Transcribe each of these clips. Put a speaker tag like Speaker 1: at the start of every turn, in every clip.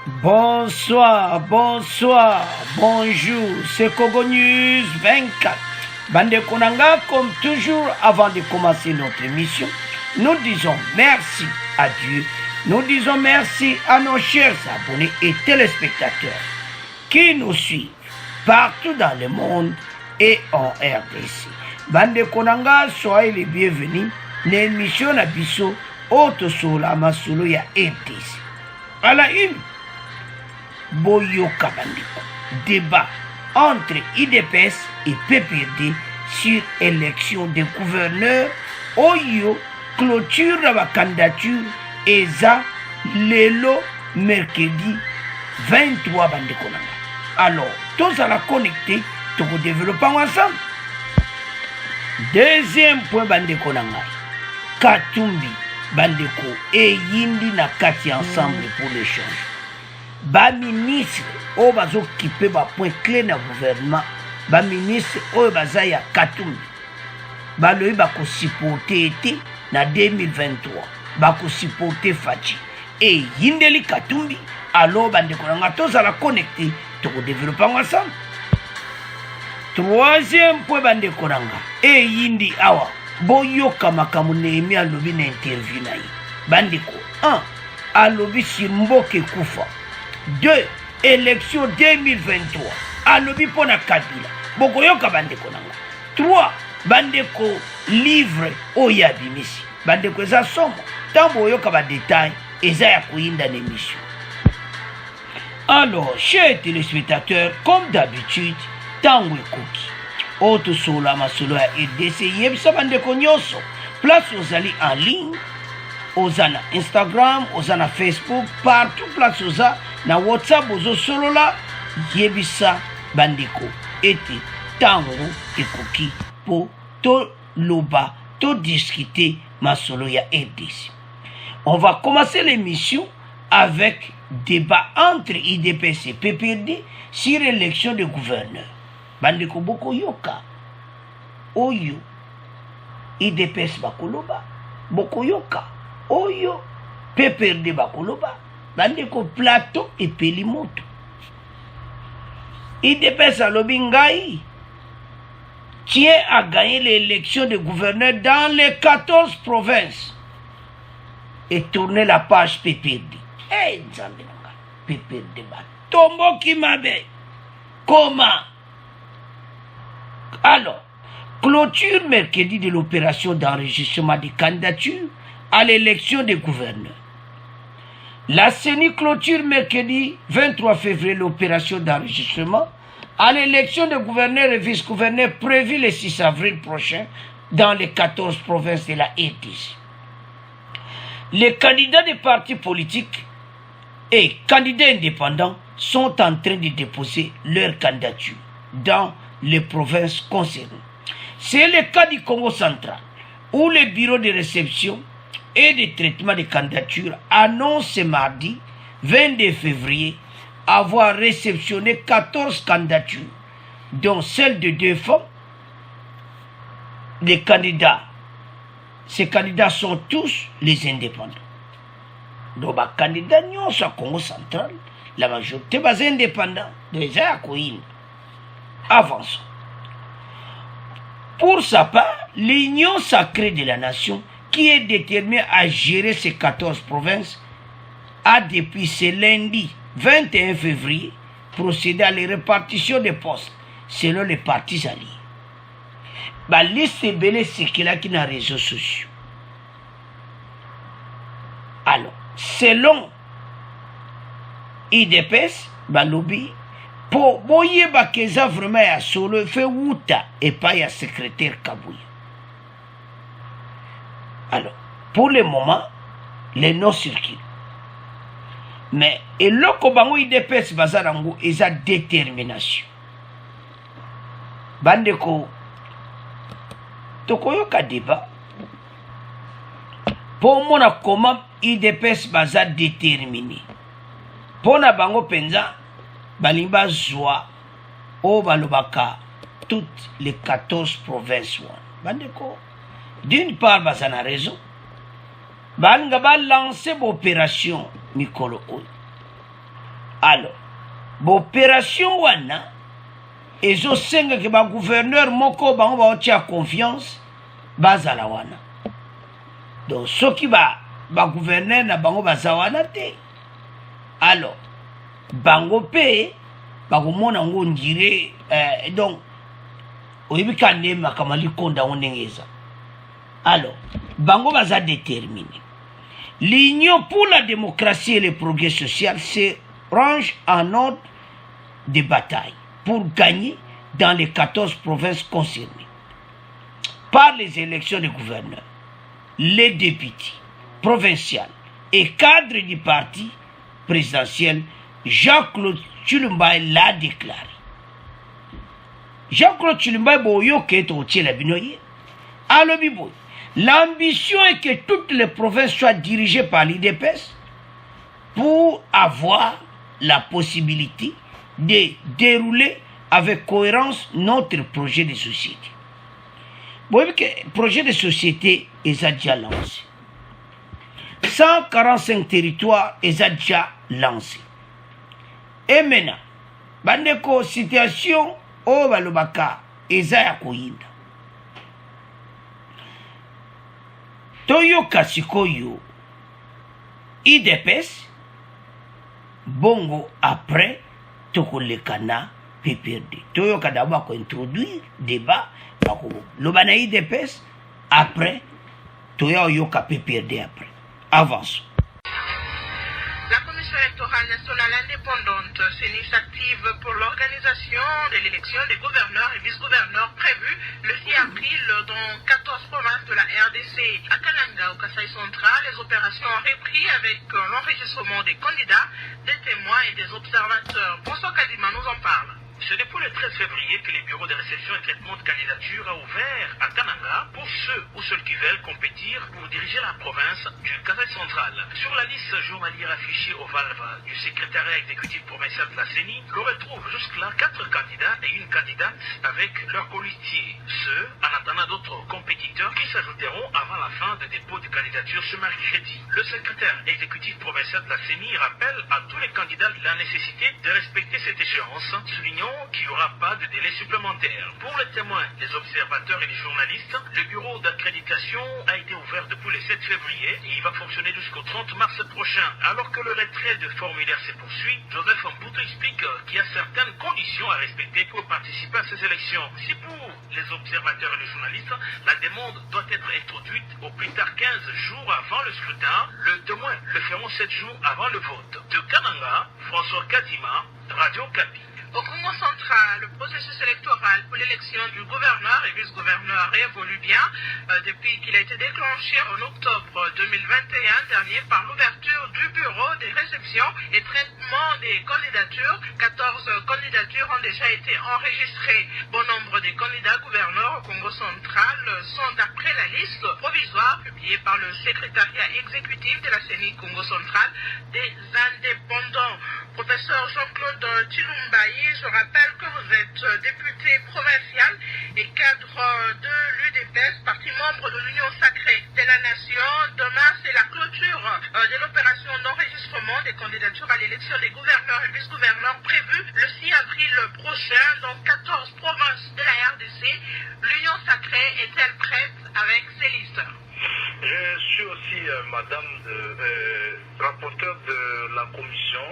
Speaker 1: Bonsoir, bonjour, c'est Kogo News 24. Bande Konanga, comme toujours, avant de commencer notre émission, nous disons merci à Dieu, nous disons merci à nos chers abonnés et téléspectateurs qui nous suivent partout dans le monde et en RDC. Bande Konanga, soyez les bienvenus dans l'émission Nabiso, Auto Sola Masolo ya RDC. À la une, Boyoka Bandeko. Débat entre IDPS et PPRD sur élection des gouverneurs. Oyo clôture la candidature ESA Lelo mercredi 23 Bandeko Nanga. Alors, tous à la connecter, tout vous développer ensemble. Deuxième point Bandeko Nanga. Katumbi Bandeko et Yindi na kati ensemble pour l'échange. Ba ministre o bazo kipe ba point clé na gouvernement, ba ministre o baza ya Katumbi ba loyi ba ko supporter été na 2023 ba ko supporter Fachi et Yindeli Katumbi. Alors bandeko nanga tous à la connecter to ko développer ensemble. Troisième point bandeko nanga et Yindi awa boyoka makamu Nehemi alobi na interview na ye bandeko 1 alobi sur Mboke Kufa. 2. Élection 2023. Alobi pona Kabila. Bokoyoka bandeko nanga. 3. Bandeko livre oya bimisi. Bandeko eza somo. Tambo oyoka ba détail eza ya kuyinda l'émission. Alors, chers téléspectateurs, comme d'habitude, tango ekoki. Auto Sola Masolo ya RDC yebisa bandeko nyonso. Place ozali en ligne. Ozana Instagram, ozana Facebook, partout place oza na WhatsApp ozo solola yebisa bandeko ete tango ekoki po to loba to discuter masolo ya RDC. On va commencer l'émission avec débat entre IDPS et PPRD sur l'élection de gouverneur. Bandeko boko yoka oyo IDPS bakoloba boko yoka oyo PPRD bakoloba bandeko plateau et pelimoto. IDPS alobi ngai tient à gagner l'élection de gouverneur dans les 14 provinces et tourner la page PPRD. Eh nzambe nanga PPRD ba tomboki mabe. Comment? Alors, clôture mercredi de l'opération d'enregistrement des candidatures à l'élection des gouverneurs. La CENI clôture mercredi 23 février l'opération d'enregistrement à l'élection des gouverneurs et vice-gouverneurs prévue le 6 avril prochain dans les 14 provinces de la RDC. Les candidats des partis politiques et candidats indépendants sont en train de déposer leur candidature dans les provinces concernées. C'est le cas du Congo central, où le bureau de réception et de traitement des candidatures annonce ce mardi 22 février avoir réceptionné 14 candidatures, dont celle de 2 femmes. Les candidats, ces candidats sont tous les indépendants. Donc, les candidats non sont Congo central, la majorité des indépendants, déjà à Koïne. Avançons. Pour sa part, l'Union sacrée de la nation, qui est déterminée à gérer ces 14 provinces, a depuis ce lundi 21 février procédé à la répartition des postes selon les partis alliés. La liste est belle, c'est qu'il a qui dans les réseaux sociaux. Alors, selon IDPS, lobby, pour boyer bakeza vraiment ya solo fait wuta et pas ya secrétaire Kabouya. Alors, pour le moment, les noms circulent. Mais et le kobango IDPS bazarango est sa détermination. Bandeko tokoyoka débat. Pour moi, comment IDPS baza déterminé. Pour na bango penza balimba zoa o balobaka toutes les 14 provinces. Bandeko, d'une part, bazana raison. Banga ba lancer l'opération Mikolo. Alors, l'opération wana, ezo senga ke ba gouverneur moko bango ba otia confiance bazala wana. Donc soki ba gouverneur na bango bazawana te. Alors, bango pe bakomona ngo ndire donc oyebika ndema kamali konda ondengeza. Alors, bango baza déterminé. L'Union pour la démocratie et le progrès social se range en ordre de bataille pour gagner dans les 14 provinces concernées par les élections de gouverneurs, les députés provinciaux et cadres du parti présidentiel. Jean-Claude Tshilomba l'a déclaré. Jean-Claude Tshilomba l'ambition est que toutes les provinces soient dirigées par l'IDPS pour avoir la possibilité de dérouler avec cohérence notre projet de société. Vous voyez que le projet de société est déjà lancé. 145 territoires est déjà lancé. Et maintenant, bandeko situation au balobaka eza koyinda. Toyo kasikoyo IDPS bongo après tokolekana PPRD. Toyo kadaba ko introduire débat bako lobana IDPS après toyo yoka PPRD après. Avance.
Speaker 2: La Commission électorale nationale indépendante CENI s'active pour l'organisation de l'élection des gouverneurs et vice-gouverneurs prévue le 6 avril dans 14 provinces de la RDC. À Kananga, au Kasaï central, les opérations ont repris avec l'enregistrement des candidats, des témoins et des observateurs. François Kadima nous en parle.
Speaker 3: C'est depuis le 13 février que les bureaux de réception et traitement de candidature a ouvert à Kananga pour ceux ou celles qui veulent compétir pour diriger la province du Kasaï central. Sur la liste journalière affichée au valve du secrétariat exécutif provincial de la CENI, l'on retrouve jusque-là 4 candidats et une candidate avec leur colistier. Ceux en attendant d'autres compétiteurs qui s'ajouteront avant la fin des dépôts de candidature ce mercredi. Le secrétaire exécutif provincial de la CENI rappelle à tous les candidats la nécessité de respecter cette échéance, soulignant qu'il n'y aura pas de délai supplémentaire. Pour les témoins, les observateurs et les journalistes, le bureau d'accréditation a été ouvert depuis le 7 février et il va fonctionner jusqu'au 30 mars prochain. Alors que le retrait de formulaire se poursuit, Joseph Mbuto explique qu'il y a certaines conditions à respecter pour participer à ces élections. Si pour les observateurs et les journalistes, la demande doit être introduite au plus tard 15 jours avant le scrutin, le témoin le feront 7 jours avant le vote. De Kananga, François Kadima, Radio Kapi.
Speaker 2: Au Congo central, le processus électoral pour l'élection du gouverneur et vice-gouverneur évolue bien depuis qu'il a été déclenché en octobre 2021 dernier par l'ouverture du bureau des réceptions et traitement des candidatures. 14 candidatures ont déjà été enregistrées. Bon nombre des candidats gouverneurs au Congo central sont d'après la liste provisoire publiée par le secrétariat exécutif de la CENI Congo central des indépendants. Professeur Jean-Claude Tshilomba, je rappelle que vous êtes député provincial et cadre de l'UDPS, parti membre de l'Union sacrée de la nation. Demain, c'est la clôture de l'opération d'enregistrement des candidatures à l'élection des gouverneurs et vice-gouverneurs prévue le 6 avril prochain dans 14 provinces de la RDC. L'Union sacrée est-elle prête avec ses listes?
Speaker 4: Je suis aussi madame rapporteur de la commission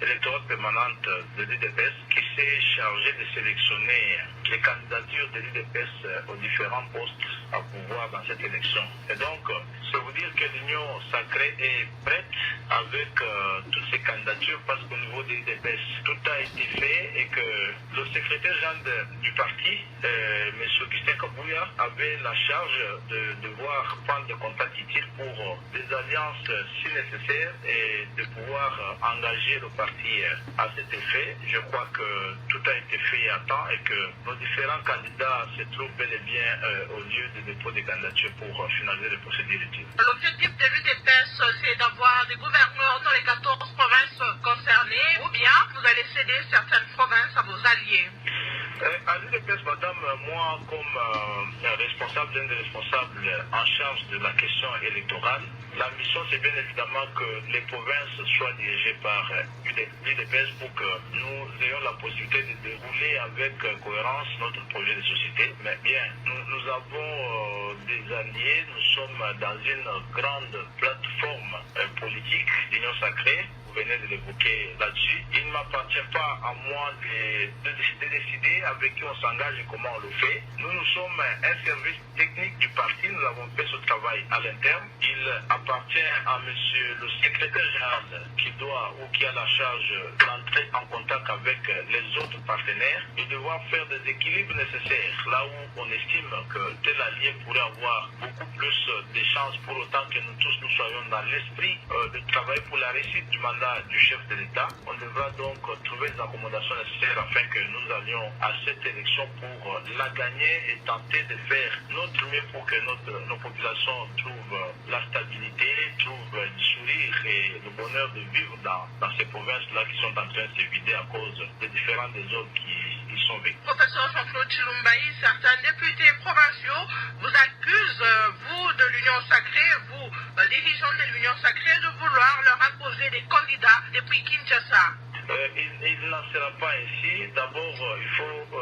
Speaker 4: électorale permanente de l'UDPS qui s'est chargée de sélectionner les candidatures de l'UDPS aux différents postes à pouvoir dans cette élection. Et donc, c'est vous dire que l'Union sacrée est prête avec toutes ces candidatures parce qu'au niveau de l'UDPS, tout a été fait et que le secrétaire général du parti, M. Augustin Kabouya, avait la charge de devoir prendre des contacts utiles pour des alliances si nécessaires et de pouvoir engager le parti à cet effet. Je crois que tout a été fait à temps et que nos différents candidats se trouvent bel et bien au lieu de dépôt des candidatures pour finaliser les procédures utiles.
Speaker 2: L'objectif de l'UDPS, c'est d'avoir des gouverneurs dans les 14 provinces concernées ou bien vous allez céder certaines provinces à vos alliés?
Speaker 4: À l'UDPS, madame, moi, comme responsable l'un des responsables en charge de la question électorale. La mission, c'est bien évidemment que les provinces soient dirigées par l'UDPS pour que nous ayons la possibilité de dérouler avec cohérence notre projet de société. Mais bien, nous avons des alliés, nous sommes dans une grande plateforme politique d'Union Sacrée. Vous venez de l'évoquer là-dessus. Il ne m'appartient pas à moi de décider avec qui on s'engage et comment on le fait. Nous sommes un service technique du parti. Nous avons fait ce travail à l'interne. Il appartient à monsieur le secrétaire général qui a la charge d'entrer en contact avec les autres partenaires et devoir faire des équilibres nécessaires là où on estime que tel allié pourrait avoir beaucoup plus de chances pour autant que nous tous nous soyons dans l'esprit de travail pour la réussite du mandat du chef de l'État. On devra donc trouver des accommodations nécessaires afin que nous allions à cette élection pour la gagner et tenter de faire notre mieux pour que nos populations trouvent la stabilité, trouvent du sourire et le bonheur de vivre dans ces provinces-là qui sont en train de se vider à cause des différents désordres qui y sont vécus.
Speaker 2: Professeur Jean-Claude Chilumbaï, certains députés provinciaux vous accusent, vous de l'Union Sacrée, vous, dirigeants de l'Union Sacrée, de vouloir leur imposer des candidats depuis Kinshasa.
Speaker 4: Il n'en sera pas ainsi. D'abord, il faut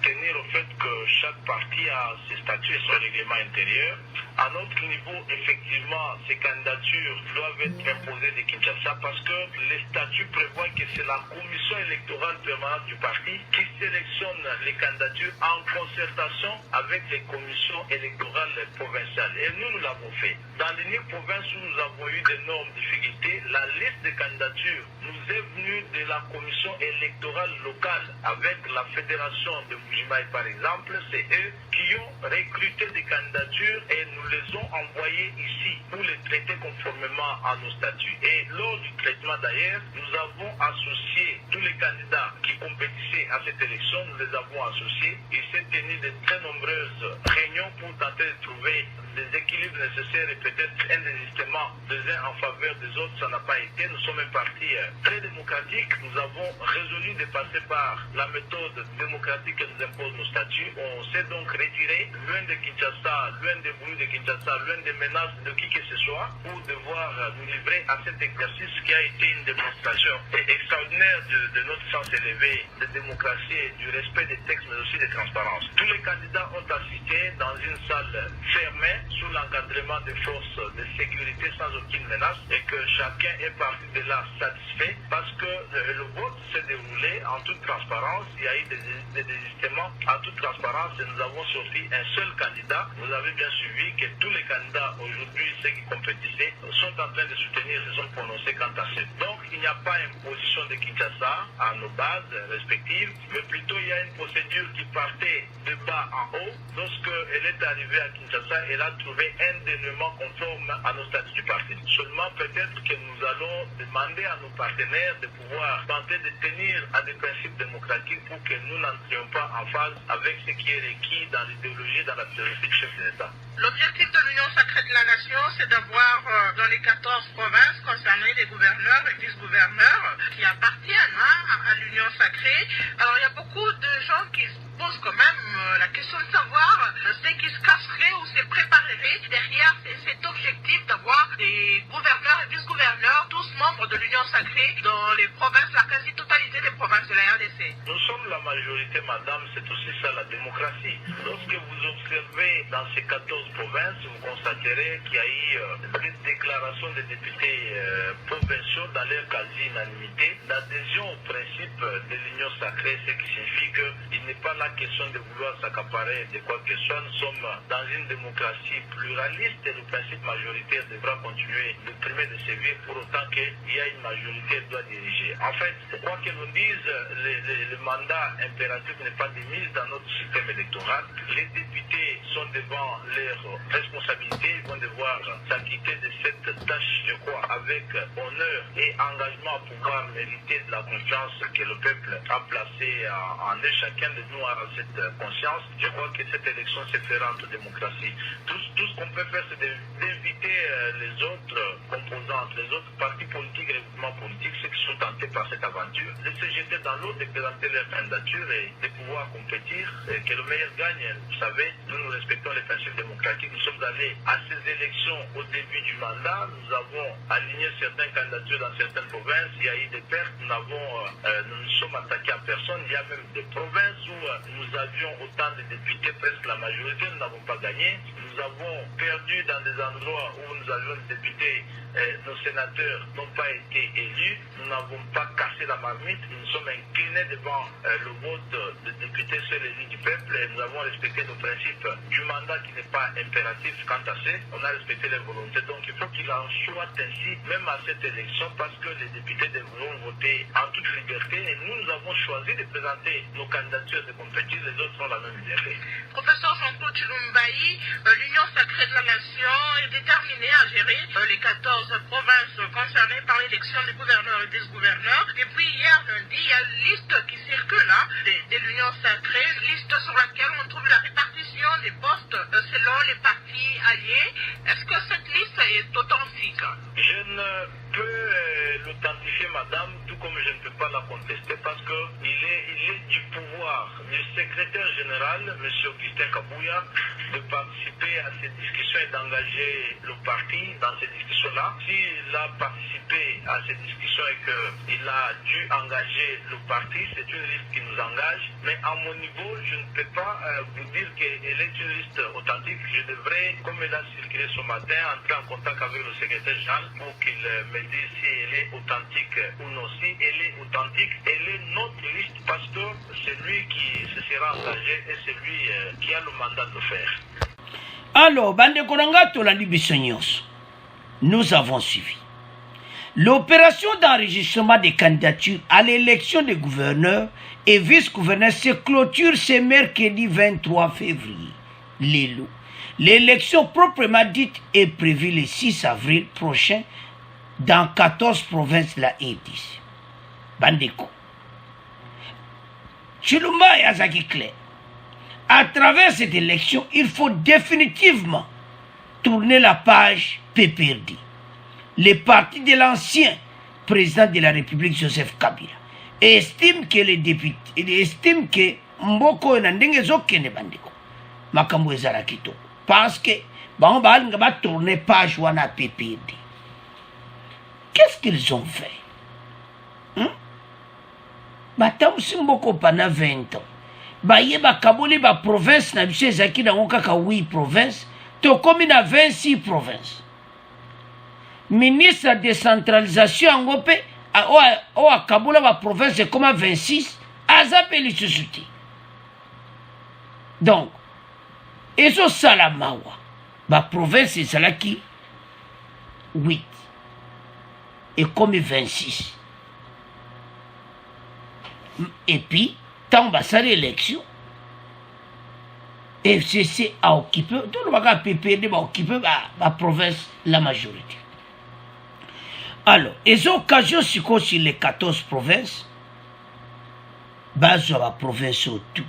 Speaker 4: tenir au fait que chaque parti a ses statuts et son règlement intérieur. À notre niveau, effectivement, ces candidatures doivent être imposées de Kinshasa parce que les statuts prévoient que c'est la commission électorale permanente du parti qui sélectionne les candidatures en concertation avec les commissions électorales provinciales. Et nous l'avons fait. Dans l'unique province où nous avons eu d'énormes difficultés, la liste des candidatures nous est venue de la commission électorale locale avec la fédération de Mbujimaï par exemple. C'est eux qui ont recruté des candidatures et nous les ont envoyées ici pour les traiter conformément à nos statuts. Et lors du traitement d'ailleurs, nous avons associé tous les candidats qui compétissaient à cette élection, nous les avons associés. Il s'est tenu de très nombreuses réunions pour tenter de trouver des équilibres nécessaires et peut-être un désistement des uns en faveur des autres, ça n'a pas été. Nous sommes un parti très démocratique. Nous avons résolu de passer par la méthode démocratique que nous impose nos statuts. On s'est donc retiré loin de Kinshasa, loin des bruits de Kinshasa, loin des menaces de qui que ce soit, pour devoir nous livrer à cet exercice qui a été une démonstration extraordinaire de notre sens élevé de démocratie et du respect des textes, mais aussi de transparence. Tous les candidats ont assisté dans une salle fermée, sous l'encadrement des forces de sécurité sans aucune menace, et que chacun est parti de là satisfait parce que le vote s'est déroulé en toute transparence. Il y a eu des désistements en toute transparence et nous avons sorti un seul candidat. Vous avez bien suivi que tous les candidats aujourd'hui, ceux qui compétissaient, sont en train de soutenir, se sont prononcés quant à ça. Donc il n'y a pas une position de Kinshasa à nos bases respectives, mais plutôt il y a une procédure qui partait de bas en haut. Lorsqu'elle est arrivée à Kinshasa, elle a trouvé un dénouement conforme à nos statuts du parti. Seulement peut-être que nous allons demander à nos partenaires de pouvoir tenter de tenir à des principes démocratiques pour que nous n'entrions pas en phase avec ce qui est requis dans l'idéologie, dans la philosophie du chef de l'État.
Speaker 2: L'objectif de l'Union Sacrée de la Nation, c'est d'avoir dans les 14 provinces concernées des gouverneurs et vice-gouverneurs qui appartiennent à l'Union Sacrée. Alors il y a beaucoup de gens qui se posent quand même la question de savoir ce qui se cacherait ou se préparerait derrière cet objectif d'avoir des gouverneurs et vice-gouverneurs, tous membres de l'Union Sacrée dans les provinces, la quasi-totalité des provinces de la RDC.
Speaker 4: Nous sommes la majorité, madame, c'est aussi ça la démocratie. Lorsque vous observez dans ces 14 provinces, vous constaterez qu'il y a eu des déclarations des députés provinciaux dans leur quasi-unanimité d'adhésion au principe de l'Union Sacrée, ce qui signifie qu'il n'est pas la question de vouloir s'accaparer de quoi que ce soit. Nous sommes dans une démocratie pluraliste et le principe majoritaire devra continuer de primer, de sévir pour autant qu'il y a une majorité qui doit diriger. En fait, quoi que l'on dise, le mandat impératif n'est pas démis dans notre système électoral. Les députés sont devant leurs responsabilités, ils vont devoir s'acquitter de cette tâche, je crois, avec honneur et engagement à pouvoir mériter de la confiance que le peuple a placée en eux. Chacun de nous a cette conscience. Je crois que cette élection se fera entre démocratie. Tout ce qu'on peut faire, c'est d'inviter les autres composantes, les autres partis politiques et les mouvements politiques, ceux qui sont tentés par cette aventure, de se jeter dans l'eau, de présenter leur candidature et de pouvoir compétir, et que le meilleur gagne. Vous savez, nous respectons les principes démocratiques. Nous sommes allés à ces élections au début du mandat. Nous avons aligné certaines candidatures dans certaines provinces. Il y a eu des pertes. Nous nous sommes attaqués à personne. Il y a même des provinces où nous avions autant de députés, presque la majorité, nous n'avons pas gagné. Nous avons perdu dans des endroits où nous avions des députés, nos sénateurs n'ont pas été élus. Nous n'avons pas cassé la marmite. Nous nous sommes inclinés devant le vote des députés seuls élus du peuple et nous avons respecté nos principes du mandat qui n'est pas impératif quant à ça. On a respecté les volontés. Donc il faut qu'il en soit ainsi, même à cette élection, parce que les députés devront voter en toute liberté et nous avons choisi de présenter nos candidatures de compétir, les autres ont la même liberté.
Speaker 2: Professeur Jean-Claude Chilumbaï, l'Union sacrée de la nation est déterminée à gérer les 14 provinces concernées par l'élection des gouverneurs et des gouverneurs. Depuis hier lundi, il y a une liste qui circule de l'Union sacrée, une liste sur laquelle on trouve la répartition des postes selon les partis alliés. Est-ce que cette liste est authentique?
Speaker 4: Je ne peux l'authentifier, madame, tout comme je ne peux pas la contester parce qu'il est du pouvoir du secrétaire général, M. Augustin Kabouya, de participer à ces discussions et d'engager le parti dans ces discussions-là. S'il a participé à ces discussions et qu'il a dû engager le parti, c'est une liste qui nous engage. Mais à mon niveau, je ne peux pas vous dire qu'elle est une liste authentique. Je devrais, comme elle a circulé ce matin, entrer en contact avec le secrétaire général pour qu'il me dise si elle est authentique ou non. Si elle est authentique, elle est notre liste parce que c'est lui qui se sera engagé et c'est lui qui a le mandat de le faire.
Speaker 1: Alors, Bande Konanga Tolandi Bissonyos, nous avons suivi. L'opération d'enregistrement des candidatures à l'élection des gouverneurs et vice-gouverneurs se clôture ce mercredi 23 février. L'élection proprement dite est prévue le 6 avril prochain dans 14 provinces de la RDC. Bandeko. Chilumba et Azaki clair. À travers cette élection, il faut définitivement tourner la page PPRD. Le parti de l'ancien président de la République, Joseph Kabila, estime que les députés, estime que Mboko et Nandenge Zokene Bandeko, Makambo Ezarakito, parce que on va tourner page wana PPRD. Qu'est-ce qu'ils ont fait? Batam Simboko pendant 20 ans. Baye bakaboli ba province na biche zaki na kaka 8 provinces, to comme na 26 provinces. Ministre de décentralisation ngope o akabola ba province comme 26, azapeli susute. Donc, ezo salamawa ba province salaki 8 et comme 26. Et puis, tant que l'élection, FCC a occupé, tout le monde a PPD a occupé la province, la majorité. Alors, les occasions sur les 14 provinces, base la province tout,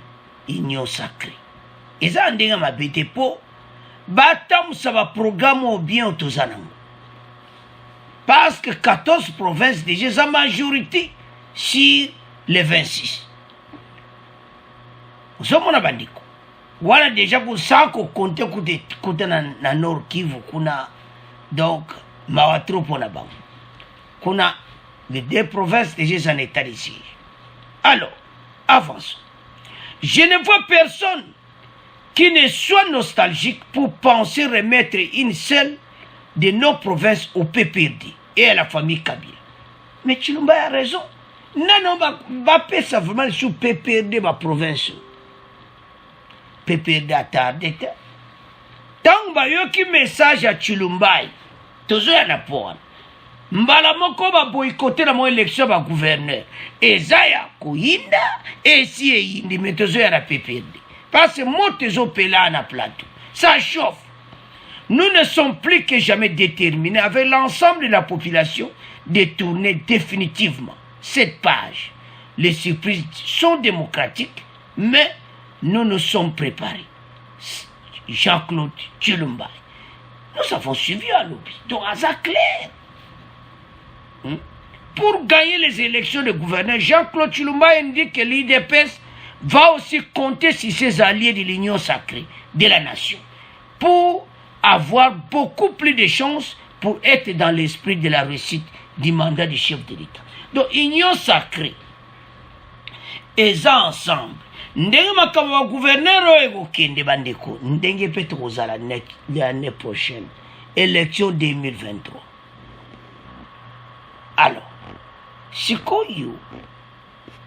Speaker 1: union sacrée. Et ça, on dit que ma bête pour, batam ça va programmer bien au Tozanango. Parce que 14 provinces, déjà, la majorité, sur les 26. Nous sommes en bandiko. Voilà déjà pour ça qu'on compte dans Nord Kivu, kuna donc Mawatro pour la banque. Kuna les deux provinces déjà en état de siège. Alors, avançons. Je ne vois personne qui ne soit nostalgique pour penser remettre une seule de nos provinces au PPRD et à la famille Kabila. Mais Chilumba a raison. Non, va pas ça vraiment sur PPRD ma province. PPRD a tardé. Tant que message à Chilumba, toujours à la porte. Mbala moko ba boycotter la élection ba gouverneur. Et Zaya Kouinda, et si yindi mais toujours à la PPRD. Parce que mon tezo pela na plateau. Ça chauffe. Nous ne sommes plus que jamais déterminés avec l'ensemble de la population de tourner définitivement cette page. Les surprises sont démocratiques, mais nous nous sommes préparés. Jean-Claude Chilumba. Nous avons suivi à l'objet. Donc, à ça clair. pour gagner les élections de gouverneurs, Jean-Claude Chilomba indique que l'IDPS va aussi compter sur ses alliés de l'Union sacrée de la nation pour avoir beaucoup plus de chances pour être dans l'esprit de la réussite du mandat du chef de l'État. Donc, Union sacrée, et ça ensemble, ndenge makambo ya gouverneur oyo kende bandeko ndenge pe tokozala l'année prochaine élection 2023. Alors sikoyo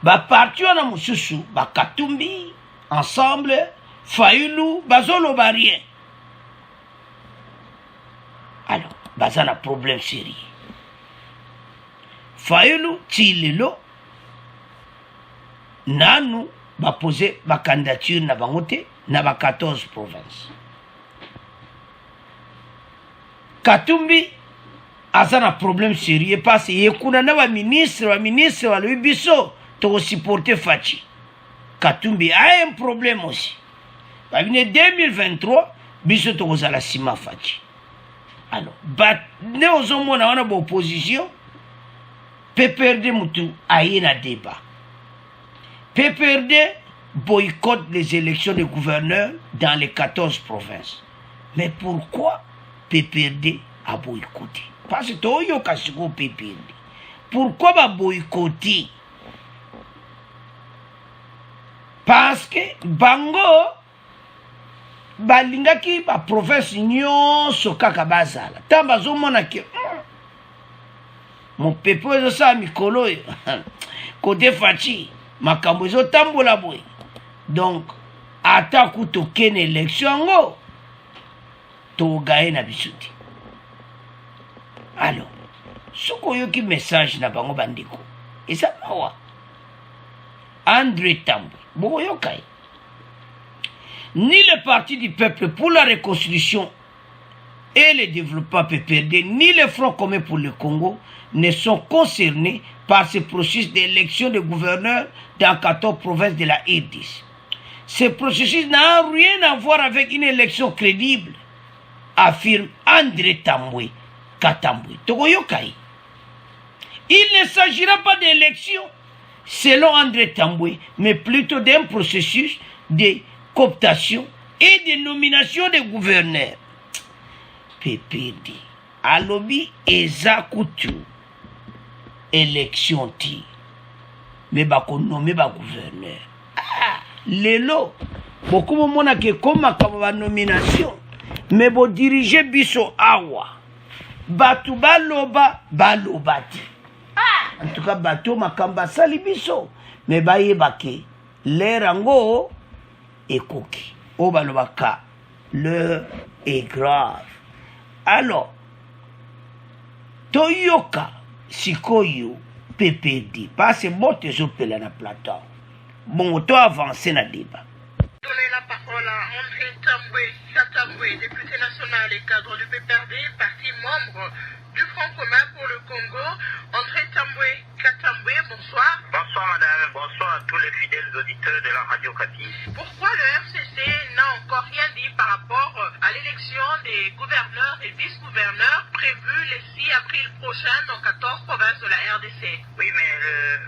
Speaker 1: baparti wana mosusu bakatumbi ensemble Fayulu bazoloba rien. Alors baza na problème sérieux. Fayulu tilelo nanu ba poser ba candidature na bangote na ba 14 provinces. Katumbi azana problème sérieux parce que kuna na ba ministre wa biso to supporter Fachi. Katumbi a un problème aussi. Ba vine 2023 biso to kozala sima Fachi. Alors ba ne ozomona wana ba opposition PPRD mutu ayena débat. PPRD boycotte les élections de gouverneurs dans les 14 provinces. Mais pourquoi PPRD a boycotté? Parce que Toyo Kasiko PPRD. Pourquoi va boycotter? Parce que Bango balingaki ba province nyonso kaka bazala. Tamba zomona ke mon peuple de ça mikolo côté Fachi makambo ezotambola boye. Donc ata kutokene élection ngo togaye na bisuti. Alors soko yoki message na bango bandiko eza mawa André Tambwe boko yokai ni le parti du peuple pour la reconstruction et le développement PPRD ni le Front commun pour le Congo ne sont concernés par ce processus d'élection de gouverneurs dans 14 provinces de la RDC. Ce processus n'a rien à voir avec une élection crédible, affirme André Tambwe Katambwe. Togoyokai. Il ne s'agira pas d'élection, selon André Tambwe, mais plutôt d'un processus de cooptation et de nomination des gouverneurs. PPD. Alobi Ezakutu. Élection ti. Mais bako nommé ba gouverneur. Ah, lelo. Beaucoup de monde qui comme ma nomination. Mais bo diriger biso awa. Batu baloba balobati. Ah, en tout cas bato makamba sali biso. Mais ba yebake l'erango ekoki. O balobaka l'heure est grave. Alors Toyoka Sikoyo PPD parce que bon te zopela na plateau. Bon to avancer na débat.
Speaker 2: Donner la parole à André Tambwe Katambwe, député national et cadre du PPRD, parti membre du Front commun pour le Congo. André Tambwe Katambwe, bonsoir.
Speaker 4: Bonsoir madame, bonsoir à tous les fidèles auditeurs de la radio Kati.
Speaker 2: Pourquoi le RCC n'a encore rien dit par rapport à l'élection des gouverneurs et vice-gouverneurs prévue le 6 avril prochain dans 14 provinces de la RDC?
Speaker 4: Oui, mais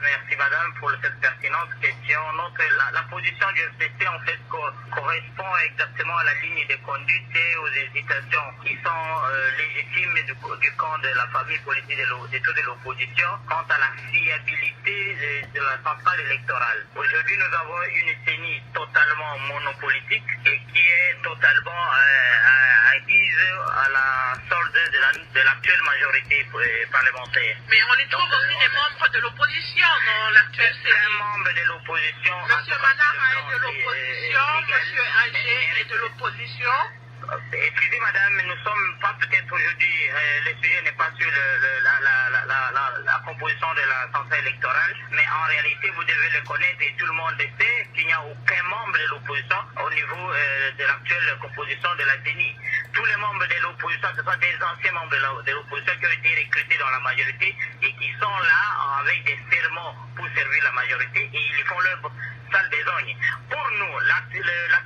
Speaker 4: merci madame pour cette pertinente question. Donc la position du RCC en fait correspond exactement à la ligne de conduite et aux hésitations qui sont légitimes du camp de la famille politique de l'opposition quant à la fiabilité de la centrale électorale. Aujourd'hui, nous avons une CENI totalement monopolitique et qui est totalement acquise à la solde de l'actuelle majorité parlementaire.
Speaker 2: Mais on y trouve aussi des membres de l'opposition dans l'actuelle CENI.
Speaker 4: Un membre de l'opposition.
Speaker 2: Monsieur Manara est de l'opposition, Monsieur Alger est de l'opposition.
Speaker 4: Excusez madame, nous sommes pas peut-être aujourd'hui, le sujet n'est pas sur la composition de la centrale électorale, mais en réalité vous devez le connaître et tout le monde sait qu'il n'y a aucun membre de l'opposition au niveau de l'actuelle composition de la CENI. Tous les membres de l'opposition, ce sont des anciens membres de l'opposition qui ont été recrutés dans la majorité et qui sont là avec des serments pour servir la majorité et ils font leur sale besogne. Pour nous, la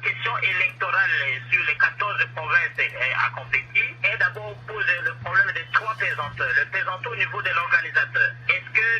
Speaker 4: question électorale sur les 14 provinces à compétir est d'abord poser le problème des trois pesanteurs. Le pesanteur au niveau de l'organisateur. Est-ce que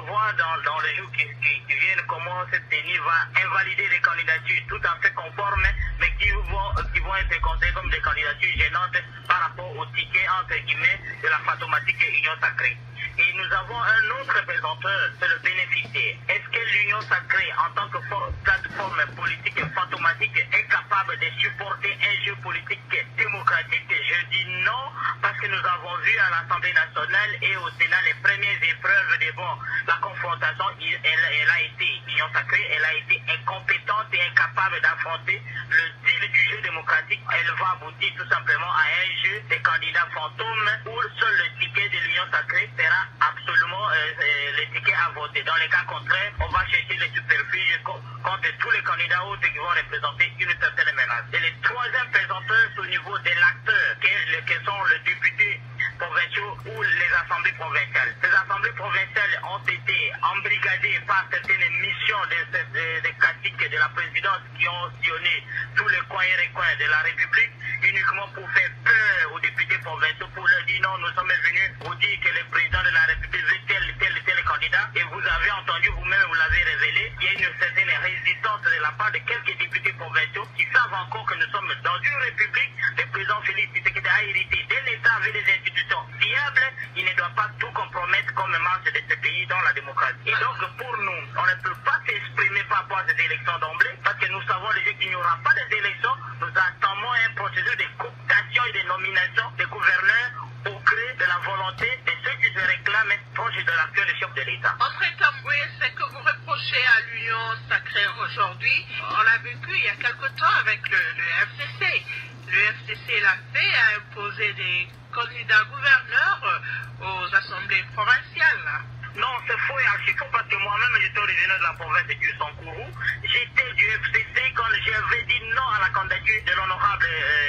Speaker 4: voir dans les jours qui viennent comment cette CENI va invalider les candidatures tout à fait conformes, mais qui vont être considérées comme des candidatures gênantes par rapport au ticket, entre guillemets, de la fantomatique Union Sacrée. Et nous avons un autre représentant, c'est le bénéficiaire. Est-ce que l'Union Sacrée, en tant que plateforme politique fantomatique, est capable de supporter un jeu politique démocratique? Je dis non, parce que nous avons vu à l'Assemblée nationale et au Sénat les premières épreuves de la confrontation. Elle a été, l'Union Sacrée, elle a été incompétente et incapable d'affronter le deal du jeu démocratique. Elle va aboutir tout simplement à un jeu des candidats fantômes où seul le ticket de l'Union Sacrée sera absolument le ticket à voter. Dans les cas contraires, on va chercher les superficies contre tous les candidats autres qui vont représenter une certaine menace. Et les troisième présenteurs au niveau de l'acteur, qui sont les députés provinciaux ou les assemblées provinciales. Ces assemblées provinciales ont été embrigadées par certaines missions des caciques de la présidence qui ont sillonné tous les coins et recoins de la République uniquement pour faire peur aux députés provinciaux, pour leur dire non, nous sommes venus vous dire que le président de la République veut tel candidat, et vous avez entendu vous-même, vous l'avez révélé, il y a une certaine résistance de la part de quelques députés provinciaux qui savent encore que nous sommes dans une République. Le président Félix Tshisekedi a hérité de l'État avec des institutions fiables. Il ne doit pas tout compromettre comme marche de ce pays dans la démocratie. Et donc pour nous, on ne peut pas s'exprimer par rapport à ces élections d'emblée, parce que nous savons déjà qu'il n'y aura pas d'élections. Nous attendons un processus de cooptation et de nomination des gouverneurs au gré de la volonté de ceux qui se réclament proches de l'action du chef de l'État.
Speaker 2: André Tamboué, ce que vous reprochez à l'Union Sacrée aujourd'hui, on l'a vécu il y a quelque temps avec le FCC. Le FCC l'a fait, a imposé des candidats gouverneurs aux assemblées provinciales.
Speaker 4: Non, c'est faux et archi faux, parce que moi-même j'étais originaire de la province du Sankourou. J'étais du FCC quand j'avais dit non à la candidature de l'honorable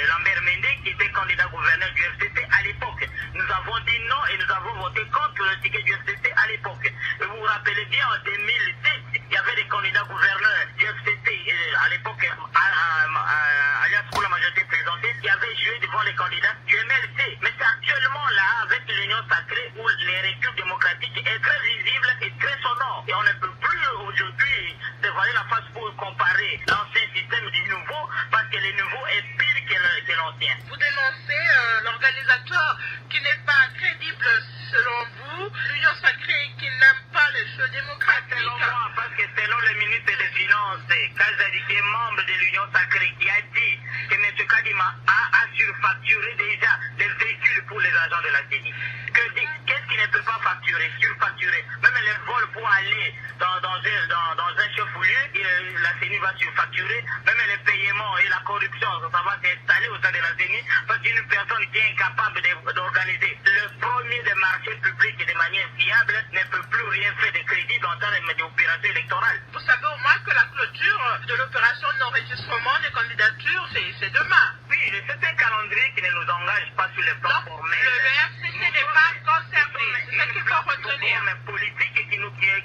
Speaker 4: Lambert Mende, qui était candidat gouverneur du FCC à l'époque. Nous avons dit non et nous avons voté contre le ticket du FCC à l'époque. Et vous vous rappelez bien, en 2007, il y avait des candidats gouverneurs du FCC à l'époque, alias pour la majorité présentée, qui avaient joué devant les candidats du MLC. Mais c'est actuellement là, avec l'Union Sacrée, où les reculs démocratiques est très visible et très sonore. Et on ne peut plus aujourd'hui se voiler la face pour comparer l'ancien système du nouveau, parce que le nouveau est pire que l'ancien.
Speaker 2: Vous dénoncez l'organisateur qui n'est pas crédible selon vous, l'Union Sacrée qui n'aime pas les jeux démocratiques.
Speaker 4: Selon moi, parce que selon le ministre des Finances, Kazadi, qui est membre de l'Union Sacrée, qui a dit que M. Kadima a surfacturé déjà les véhicules pour les agents de la CENI. Qu'est-ce qu'il ne peut pas facturer, surfacturer? Même les vols pour aller dans un chef-lieu, la CENI va surfacturer. Même les paiements et la corruption, ça va s'installer au sein de la CENI, parce qu'une personne qui est incapable d'organiser le premier des marchés publics de manière viable ne peut plus rien faire de crédible en termes d'opération électorale.
Speaker 2: Vous savez au moins que la clôture de l'opération d'enregistrement des candidatures, c'est demain.
Speaker 4: Oui, c'est un calendrier qui ne nous engage pas sur le plan formel.
Speaker 2: Le FCC n'est pas concerné, c'est ce qu'il faut retenir.
Speaker 4: Nous sommes politiques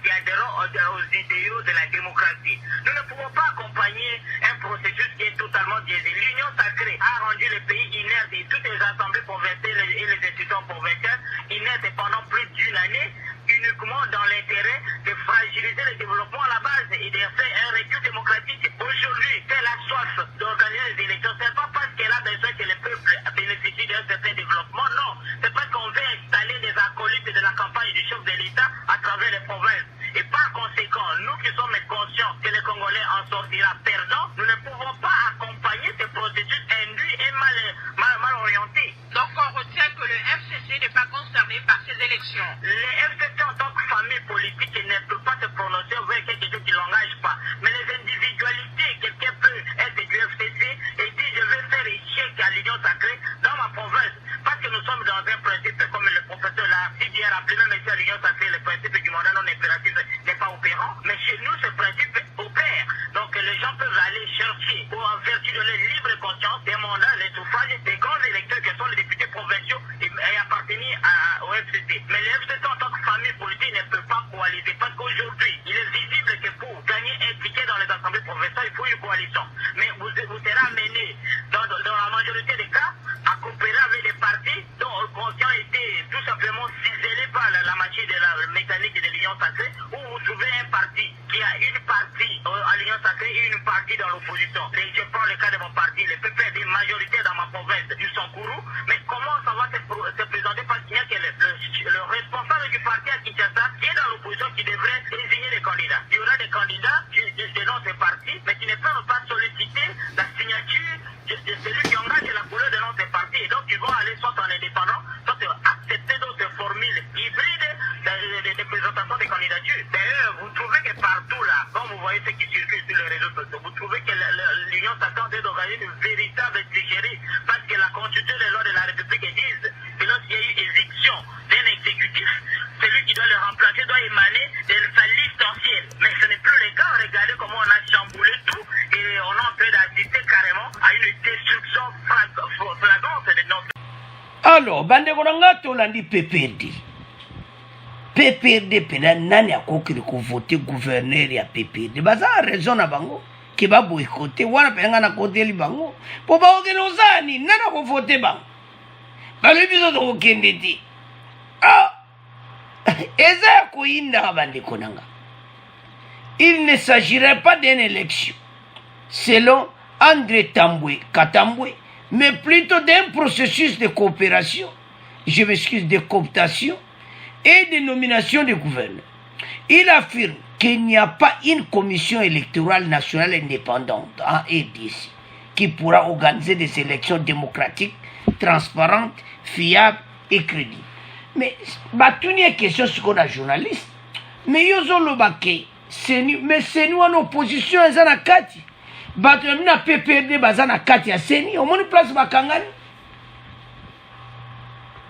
Speaker 4: qui adhérons aux idéaux de la démocratie. Nous ne pouvons pas accompagner un processus qui est totalement biaisé. L'Union Sacrée a rendu le pays inerte et toutes les assemblées provinciales et les institutions provinciales inertes pendant plus d'une année, uniquement dans l'intérêt de fragiliser le développement à la base et de faire un recul démocratique. Aujourd'hui, c'est la soif d'organiser les élections. Ce n'est pas parce qu'elle a besoin que le peuple bénéficie d'un certain développement, non. C'est parce qu'on veut installer des acolytes de la campagne du chef de l'État à travers les provinces. Et par conséquent, nous qui sommes conscients que les Congolais en sortira perdants, nous ne pouvons pas accompagner ce processus induit et mal orienté.
Speaker 2: Donc on retient que le FCC n'est pas concerné par ces élections.
Speaker 4: Le FCC en tant que famille politique ne peut pas se prononcer vers quelque chose qui ne l'engage pas. Mais les individualités, quelqu'un peut être du FCC et dire je vais faire échec à l'Union Sacrée dans ma province. Parce que nous sommes dans un principe, comme le professeur l'a si bien rappelé, même ici à l'Union Sacrée, le principe du mandat non impératif n'est pas opérant. Mais chez nous, ce principe opère. Donc les gens peuvent aller chercher, en vertu de leur libre conscience, des mandats, les suffrages des grands électeurs qui sont les députés provinciaux et appartenir au FCC. Mais le FCC en tant que famille politique ne peut pas coaliser. Parce qu'aujourd'hui, il est visible que pour gagner un ticket dans les assemblées provinciales, il faut une coalition. Mais vous serez amené, dans la majorité des cas, à coopérer avec des partis dont le conscient était tout simplement ciselé par la machine de la mécanique de l'Union Sacrée, train d'organiser une véritable tricherie parce que la Constitution des lois de la République disent que lorsqu'il y a eu éviction d'un exécutif, celui qui doit le remplacer doit émaner de sa liste ancienne. Mais ce n'est plus le cas. Regardez comment on a chamboulé tout et on est en train d'assister carrément à une destruction flagrante de notre...
Speaker 1: Alors, bande konanga tolandi PPRD. PPRD pena nani akokiri ko voter gouverneur ya PPRD. Baza raison na bango ke ba boycotter wana pena na côté li bango. Po ba ogenozani nana ko voter bango. Ba le biso to kende ti. Ah! Eza ko inda bande konanga. Il ne s'agirait pas d'une élection selon André Tambwe Katambwe, mais plutôt d'un processus de coopération, je m'excuse, de cooptation et de nomination de gouverneurs. Il affirme qu'il n'y a pas une commission électorale nationale indépendante en RDC qui pourra organiser des élections démocratiques, transparentes, fiables et crédibles. Mais, tout une question sur la journaliste. Mais ils ont le baquet. Mais c'est nous en opposition, ils ont kati. Bato na PPRD bazana kati ya seni, au moins place bakangani.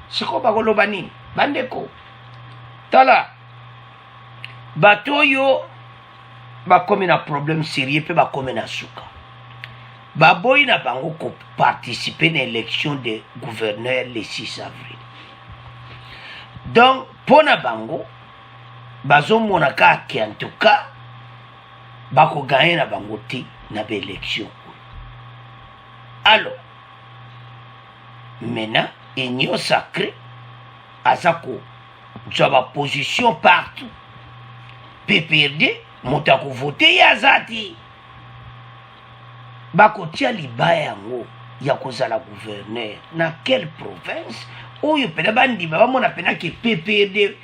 Speaker 1: C'est quoi bakoloba nini? Bandeko. Tala. Bato yo bakomi na problème sérieux pe bakomi na suka. Baboyi na bango ko participer à l'élection de gouverneur le 6 avril. Donc, pona bango bazo monaka ki en tout cas bako gagner na bango te na l'élection. Alors, maintenant, union sacrée azako zaba position partout. PPRD motako voter yazati. Bako tia libaya yango ya kozala gouverneur na quelle province oyo pena bandi baba mona pena que PPRD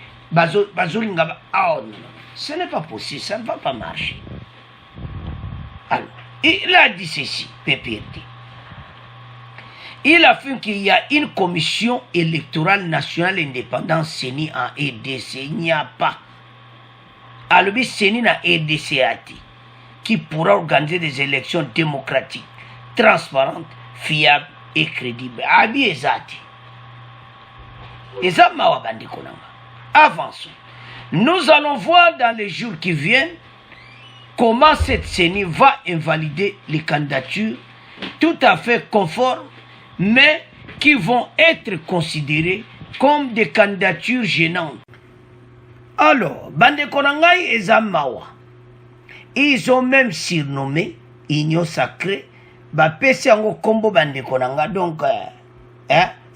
Speaker 1: bazolinga ba oh non, ce n'est pas possible, ça ne va pas marcher. Alors, il a dit ceci, PPRD. Il affirme qu'il y a une commission électorale nationale indépendante CENI en RDC. Il n'y a pas. Alors, CENI na RDC qui pourra organiser des élections démocratiques, transparentes, fiables et crédibles. Abi ezati. Ezama wa bandi konanga. Avançons. Nous allons voir dans les jours qui viennent comment cette CENI va invalider les candidatures tout à fait conformes, mais qui vont être considérées comme des candidatures gênantes. Alors, Bande Konangai et Zamawa, ils ont même surnommé Union Sacrée, Pesiango Kombo Bande Konanga, donc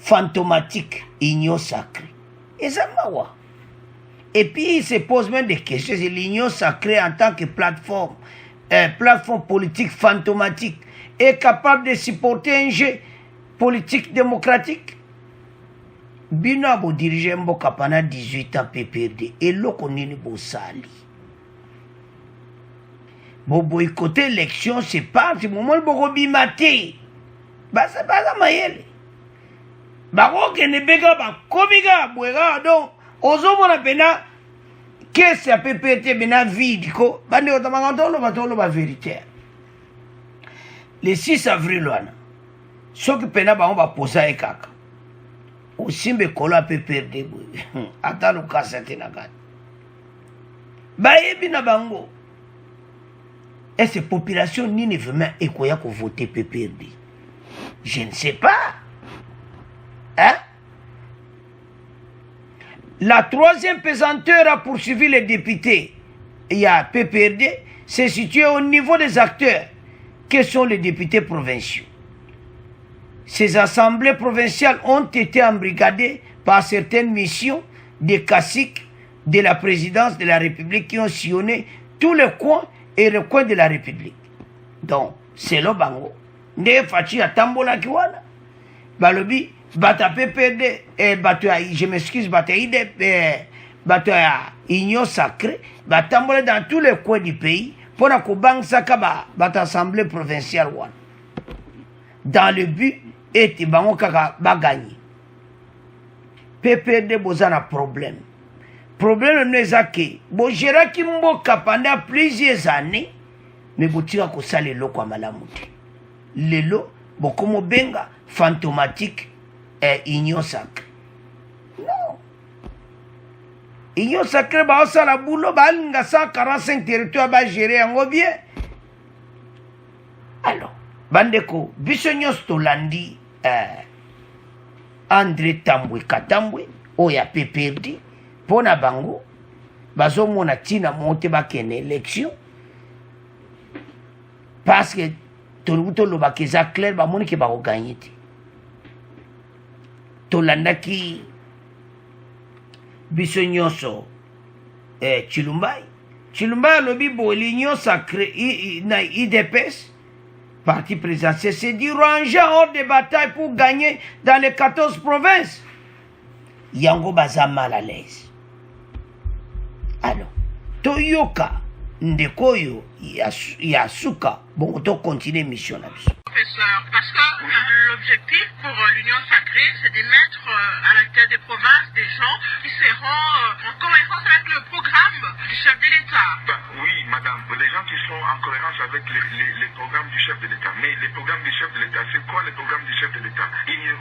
Speaker 1: fantomatique Union Sacrée. Et Zamawa. Et puis, il se pose même des questions. C'est l'Union Sacrée en tant que plateforme politique fantomatique, est capable de supporter un jeu politique démocratique. Binabo dirige Mboka pendant 18 ans PPRD. Et là, on est Bossali. Bon, boycotter l'élection, c'est pas ce moment où on bimaté. Bah, c'est pas ça, Mayele. Bah, on ne béga pas. Komiga, bouega, donc. Ozomo na pena qu'est-ce que PPRD bena vide ko bande otamangantolo batolo ba vérité. Le 6 avril wana. Soki pena ba on va poser ekaka. Osimbe kola PPRD boy. Ata lo kasete na gati. Ba yebi na bango. Et cette population ni vraiment ekoya ko voter PPRD. Je ne sais pas. Hein? La troisième pesanteur a poursuivi les députés. Il y a PPRD, c'est situé au niveau des acteurs, que sont les députés provinciaux. Ces assemblées provinciales ont été embrigadées par certaines missions des caciques de la présidence de la République qui ont sillonné tous les coins et recoins de la République. Donc, c'est le bango. Ne fachi a tambola kiwana. Balobi. Bata PPRD et bata, je m'excuse, bata IDP, bata Union Sacrée, bata mbole dans tous les coins du pays pour la Koubang Sakaba, bata assemblée provinciale one. Dans le but, et Tibango Kaka va gagner. PPRD bozana problème. Problème n'est pas que, bon, Gérard Kimboka pendant plusieurs années, mais Boutira Kosale Loko Malamouti. lelo bokomo benga fantomatique union sacrée. Non. Union sacrée baosala boulot balinga 145 territoires bagéré yango bien. Alors bandeko biso nyonso tolandi André Tambwe Katambwe oyo ape perdi mpona bango bazomona ntina monte bakende élection parce que tolobi tolobaka eza clair bamoni ke bakoganye te. Tolandaki biso nyonso Chilumbai alobi bo l'union sacrée na IDPS parti présidentiel s'est dit ranger hors de bataille pour gagner dans les 14 provinces. Yango baza mal à l'aise. Alors, Toyoka Ndekoyo Yasuka, bon, on continue mission là.
Speaker 2: Professeur, parce que l'objectif pour l'Union sacrée, c'est de mettre à la tête des provinces des gens qui seront en cohérence avec le programme du chef de l'État.
Speaker 4: Oui, madame, les gens qui sont en cohérence avec les programmes du chef de l'État. Mais les programmes du chef de l'État, c'est quoi les programmes du chef de l'État?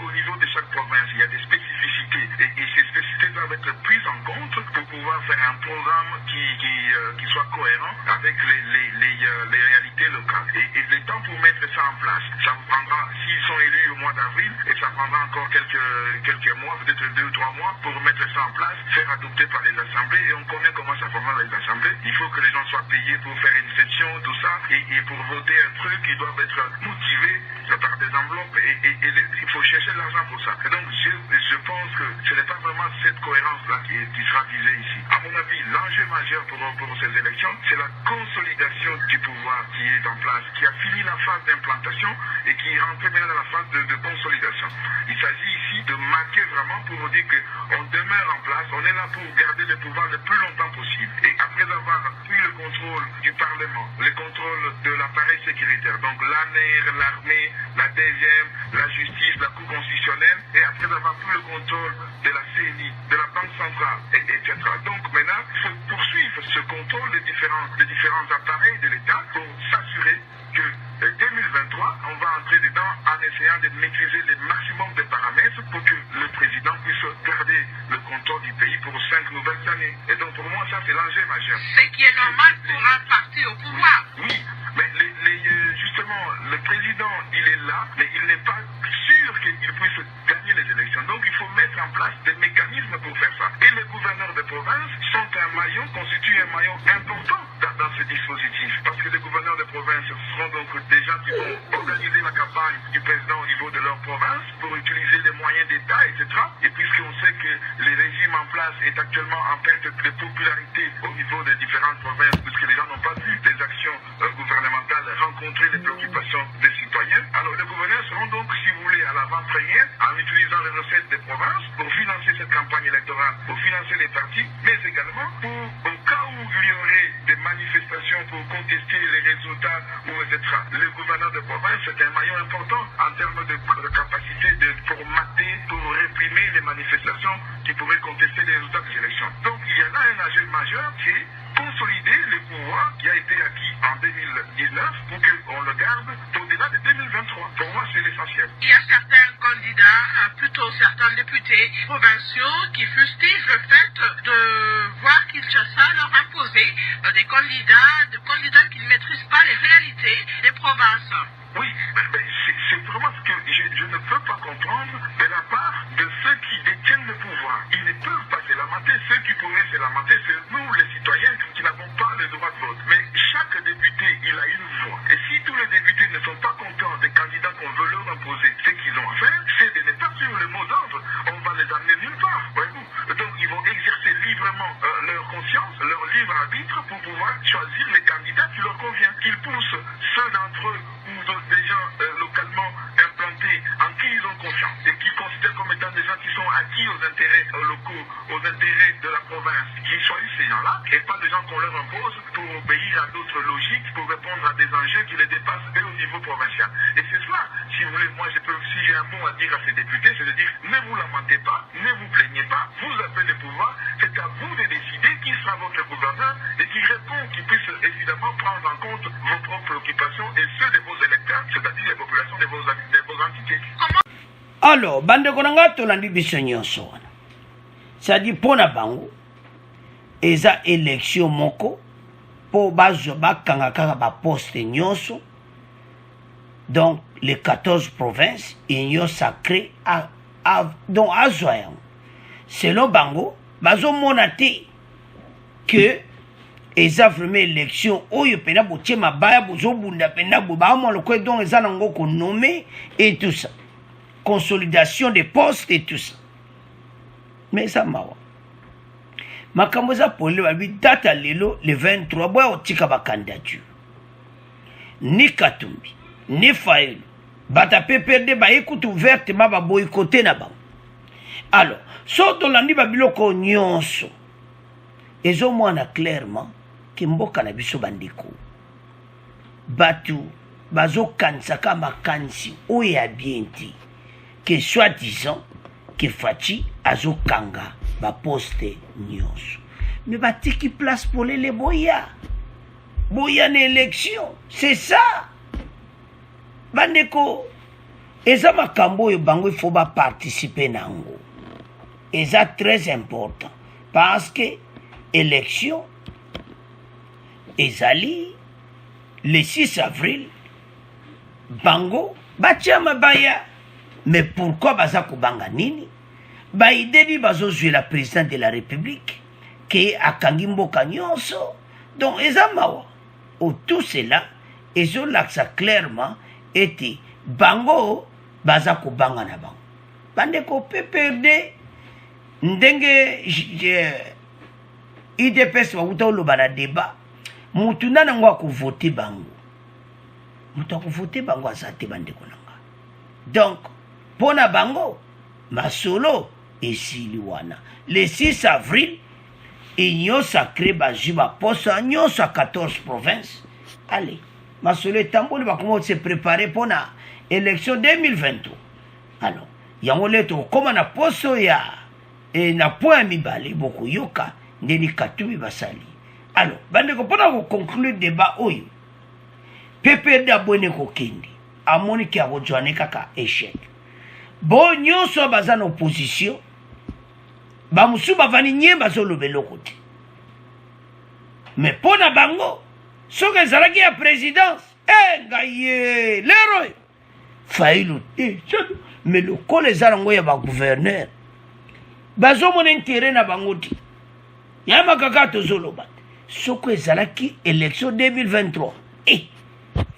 Speaker 4: Au niveau de chaque province, il y a des spécificités. Et ces spécificités doivent être prises en compte pour pouvoir faire un programme qui soit cohérent avec les réalités locales. Et le temps pour mettre ça en place, ça prendra, s'ils sont élus au mois d'avril, et ça prendra encore quelques mois, peut-être 2 ou 3 mois, pour mettre ça en place, faire adopter par les assemblées. Et on connaît comment ça fonctionne les assemblées. Il faut que les gens soient payés pour faire une session, tout ça, et pour voter un truc, ils doivent être motivés par des enveloppes, et il faut chercher de l'argent pour ça. Et donc, je pense que ce n'est pas vraiment cette cohérence-là qui sera visée ici. À mon avis, l'enjeu majeur pour ces élections, c'est la consolidation du pouvoir qui est en place, qui a fini la phase d'implantation et qui est rentré maintenant dans la phase de consolidation. Il s'agit ici de marquer vraiment pour nous dire qu'on demeure en place, on est là pour garder le pouvoir le plus longtemps possible. Et après avoir pris le contrôle du Parlement, le contrôle de l'appareil sécuritaire, donc l'ANER, l'armée, la DGM, la justice, la Cour constitutionnelle, et après avoir pris le contrôle de la CNI, de la Banque centrale, etc. Donc maintenant, il faut poursuivre ce contrôle des différents appareils de l'État pour s'assurer que 2023, on va entrer dedans en essayant de maîtriser le maximum de paramètres pour que le président puisse garder le contrôle du pays pour 5 nouvelles années. Et donc pour moi, ça c'est l'enjeu majeur.
Speaker 2: Ce qui est normal pour un parti au pouvoir.
Speaker 4: Oui, mais justement, le président, il est là, mais il n'est pas sûr qu'il puisse gagner les élections. Donc il faut mettre en place des mécanismes pour faire ça. Et les gouverneurs de province constituent un maillon important dans ce dispositif. Parce que les gouverneurs de province seront donc des gens qui vont organiser la campagne du président au niveau de leur province pour utiliser les moyens d'État, etc. Et puisqu'on sait que le régime en place est actuellement en perte de popularité au niveau des différentes provinces, puisque les gens n'ont pas vu les actions gouvernementales rencontrer les préoccupations des citoyens, alors les gouverneurs seront donc, si vous voulez, à l'avant-première en utilisant les recettes des provinces pour financer cette campagne électorale, pour financer les partis, mais également pour, au cas où il y aurait des manifestations pour contester les résultats, etc. Le gouverneur de province, c'est un maillon important en termes de capacité pour mater, pour réprimer les manifestations qui pourraient contester les résultats des élections. Donc il y en a un enjeu majeur qui est consolider le pouvoir qui a été acquis en 2019 pour qu'on le garde au-delà de 2023. Pour moi, c'est l'essentiel.
Speaker 2: Il y a certains candidats, plutôt certains députés provinciaux qui fustigent le fait de voir Kinshasa leur imposer des candidats qui ne maîtrisent pas les réalités des provinces.
Speaker 4: Oui, mais c'est vraiment ce que je ne peux pas comprendre de la part de ceux qui détiennent le pouvoir. Ils ne peuvent pas se lamenter. Ceux qui pourraient se lamenter, c'est nous, les citoyens, qui n'avons pas le droit de vote. Mais chaque député, il a une voix. Et si tous les députés ne sont pas contents des candidats qu'on veut leur imposer, ce qu'ils ont à faire, c'est de ne pas suivre le mot d'ordre. On va les amener nulle part, voyez-vous. Donc ils vont exercer librement leur conscience, leur libre arbitre pour pouvoir choisir les candidats qui leur conviennent. Qu'ils poussent ceux d'entre eux ou des gens localement implantés en qui ils ont confiance et qu'ils considèrent comme étant des gens qui sont acquis aux intérêts locaux, aux intérêts de la province. province qui choisissent ces gens-là et pas des gens qu'on leur impose pour obéir à d'autres logiques, pour répondre à des enjeux qui les dépassent eux au niveau provincial. Et c'est cela, si vous voulez, moi si j'ai un mot à dire à ces députés, c'est de dire ne vous lamentez pas, ne vous plaignez pas, vous avez le pouvoir, c'est à vous de décider qui sera votre gouverneur et qui répond, qui puisse évidemment prendre en compte vos propres préoccupations et ceux de vos électeurs, c'est-à-dire les populations de vos entités.
Speaker 1: Alors, bande konanga tolandi biso nyonso wana. C'est-à-dire pona bango eza élection moko po bazo bakanga kaka ba poste nyonso. Donc les 14 provinces union sacrée donc azoyan. Selon bango bazo monate que eza vraiment élection oyo pena botie mabaya bozo bunda pena bo ba mo le ko donc eza nango ko nommer et tout ça. Consolidation des postes et tout ça. Mais ça m'a dit. Ma kamboza pour le date à l'élo le 23 bois au tika ba candidature. Ni Katumbi, ni Faïl. Bata PPRD ba écoute ouvertement ba boycotter na ba. Alors, so to landi ba biloko nyonso. Ezo mwana clairement que mboka na biso bandiko. Batu bazo kansaka makansi oya bienti. Que soi-disant que Fachi azo kanga ba poste nyonso. Mais ba tiki place pour les boya. Boya na élection, c'est ça. Bandeko eza makambo yo bango il faut ba participer nango. Eza très important parce que élection ezali le 6 avril bango batia mabaya. Mais pourquoi baza kubanga nini? Ba idedi bazo jouer la présidente de la République qui akangi mboka nyonso. Donc ezamawa. Ou tout cela ezo laksa clairement était bango baza kubanga na bango. Bande ko PPRD ndenge IDPS wa utolo bana débat. Mutu nana ngwa ku voter bango. Mutu ku voter bango azate bande konanga. Donc pona bango, masolo et siliwana. Le 6 avril, union sacrée bajiba poste union sa 14 provinces. Allez, masolo et tamboli va comment se préparer pour la élection 2023. Alors, yango leto comme na posto ya et na point mibale boko yoka ndeni Katumbi basali. Alors, bande ko pona ko conclure débat oyo. PPRD abone ko kendi. Amoni ki akojoane kaka échec. Bon nyonso baza na opposition ba musu bavani nyemba zolo beloko te. Mais pona bango soki ezalaki ya présidence ngaye lero Faïlu mais le col ezala ngo ya ba gouverneur bazo mon intérêt na bango ti ya makaka tozoloba soki ezalaki élection 2023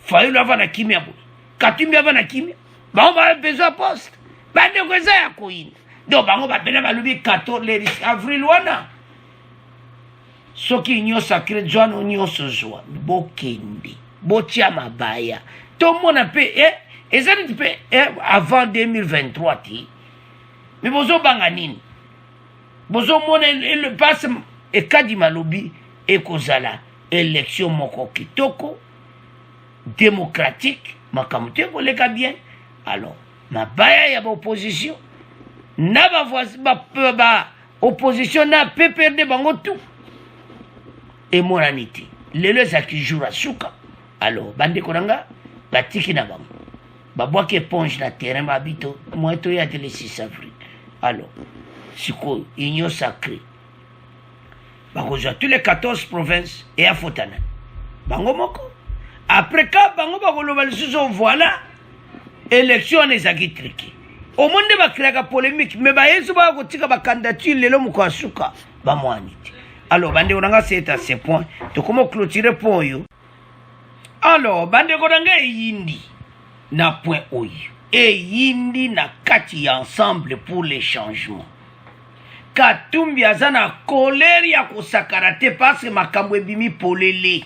Speaker 1: Faïlu avana kimia bo Katumbi avana kimia ba on besoin poste. Bande kweza ya koina. Donc bango ba bena balubi 14 avril wana. Soki union sacrée joano union sozwa bokendi. Botia mabaya. Tout le monde peut ezali peut avant 2023 ti. Mais bozo banganini. Bozo mona le passe et kadi malobi e kozala élection moko kitoko démocratique makamute koleka bien. Alors mabaya ya opposition na ba opposition na PPRD bango tout et moralité lelo za ki jour asuka. Alors bande konanga batiki na bango babwaki éponge na terrain babito moito ya le 6 avril. Alors siko union sacrée bakozwa tous les 14 provinces et à Fotana bango moko après ka bango bakoloba lisusu voilà élection ezaki triqué. Au monde va créer la polémique, mais ba yesu ba ko tika ba candidature lelo muko asuka ba mwaniti. Alors bande onanga c'est à ce point. To comment clôturer point yo. Alors bande konanga yindi na point oyo. Et yindi na kati ensemble pour les changements. Katumbi azana colère ya ko sakarate parce que makambo ebimi polele.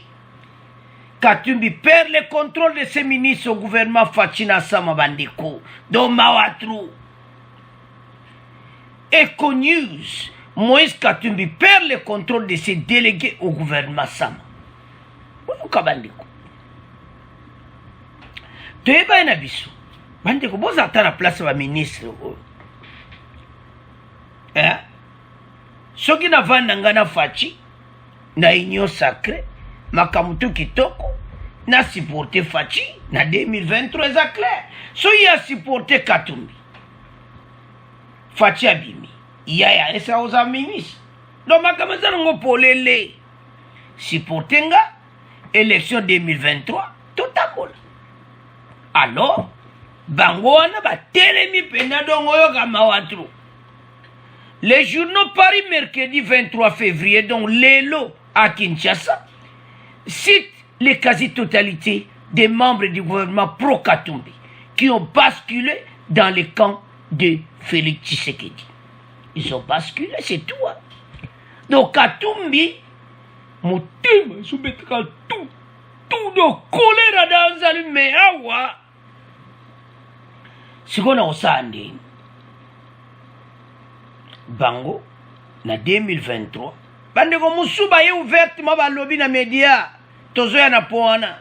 Speaker 1: Katumbi perd le contrôle de ses ministres au gouvernement Fatina Sama Bandeko, dont Mawatru. Eco News, Moïse Katumbi perd le contrôle de ses délégués au gouvernement Sama. Kabandeko. Toyeba na biso. Bandeko boza ata na place ba ministre. Soki na vanda ngana fachi na union sacrée makamutu kitoko na supporter fachi na 2023 za clair. So ya supporter Katumbi. Fachi abimi. Ya esa oza ministre. Donc makamasa ngo polele. Supporter nga élection 2023 tout à coup. Alors bango wana ba telemi pena dongo yo kama watu. Les journaux Paris mercredi 23 février donc Lelo à Kinshasa citent les quasi-totalité des membres du gouvernement pro-Katumbi qui ont basculé dans le camp de Félix Tshisekedi. Ils ont basculé, c'est tout. Hein. Donc Katumbi Moutima soumettra tout de colère dans un mais awa. Ce qu'on a au Sandé, Bango, na 2023, Bandeko Moussouba est ouvertement ba lobby na média, tozo ya na poana.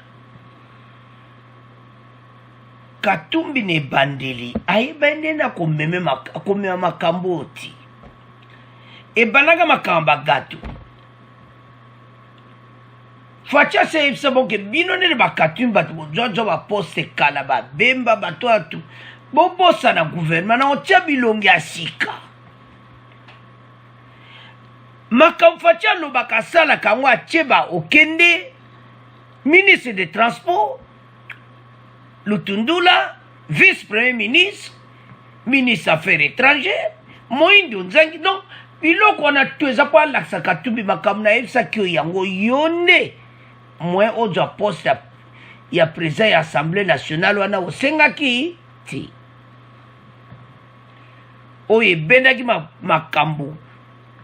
Speaker 1: Katumbi ne bandeli, aye bende na komeme makamboti. E banaga makamba gato. Facha se ibsabo ke bino ne ba Katumbi batu jojo ba poste kala ba bemba batu atu. Bobosa na gouvernement na otia bilongi asika. Makamfacha lo bakasala kangwa cheba okende ministre des transports Lutundula vice-premier ministre ministre affaires étrangères Moïndo Nzangi donc biloko na tueza kwa laksa Katumbi makamna efsa kyo yango yonde moi ozo poste ya président ya assemblée nationale wana osengaki ti oye bendaki makambo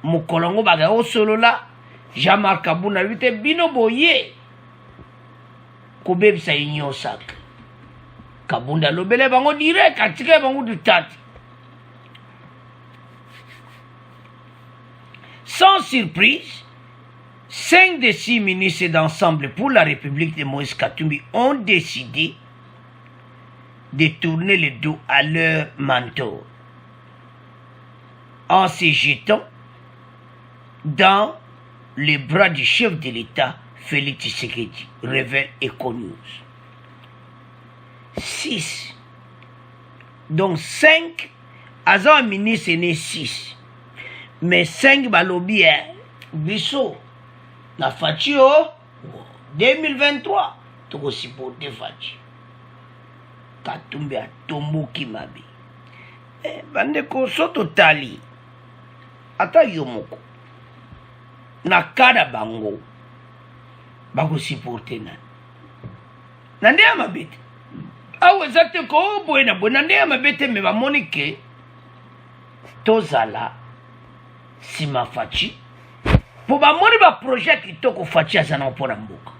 Speaker 1: mukolongo baga osolola Jean-Marc Kabunda vite bino boye kobebisa union sacrée Kabunda lobele bango direct atika bango du tati. Sans surprise, 5 des 6 ministres d'ensemble pour la République de Moïse Katumbi ont décidé de tourner le dos à leur mentor en se jetant dans les bras du chef de l'État, Félix Tshisekedi, révèle Econews. 6. Donc 5, Azan ministre est né 6. Mais 5 balobi, biso, na fachi 2023, toko supporter fachi. Katumbi a tombo kimabe. Bandeko soto tali. Ata yomoko. Na kada bango. Bako supporter na. Nande ya mabete. Awe zate ko buena nande ya mabete me bamoni ke tozala sima fachi. Po bamoni ba projet kitoko fachi azana mpona mboka.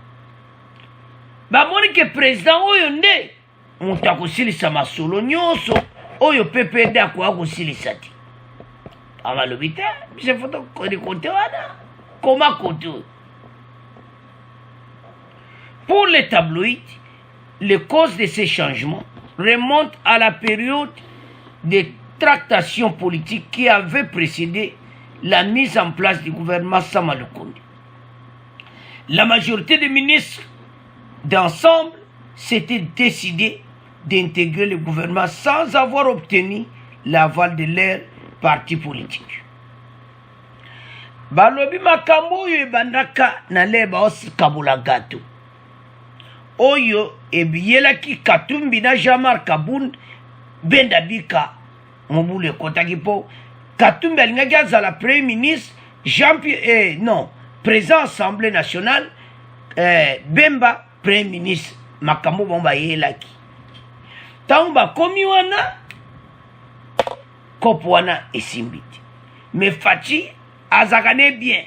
Speaker 1: Bamoni ke président oyo nde mutu akosilisa masolo nyonso oyo PPD akosilisa ti. Amalobi te bise foto kodi konte wana koma kote. Pour les tabloïds, les causes de ces changements remontent à la période des tractations politiques qui avaient précédé la mise en place du gouvernement Sama Lukonde. La majorité des ministres d'ensemble s'étaient décidés d'intégrer le gouvernement sans avoir obtenu l'aval de leur parti politique. Balobi makambo oyo ebandaka na leba os kabula gato. Oyo ebiyelaki Katumbi na Jean-Marc Kabunda benda bika mobule kotaki po Katumbi alingaki azala premier ministre Jean-Pierre président Assemblée nationale Bemba premier ministre makambo bomba yelaki. Tango bakomi wana kopo wana esimbiti. Mais Fachi azakane bien.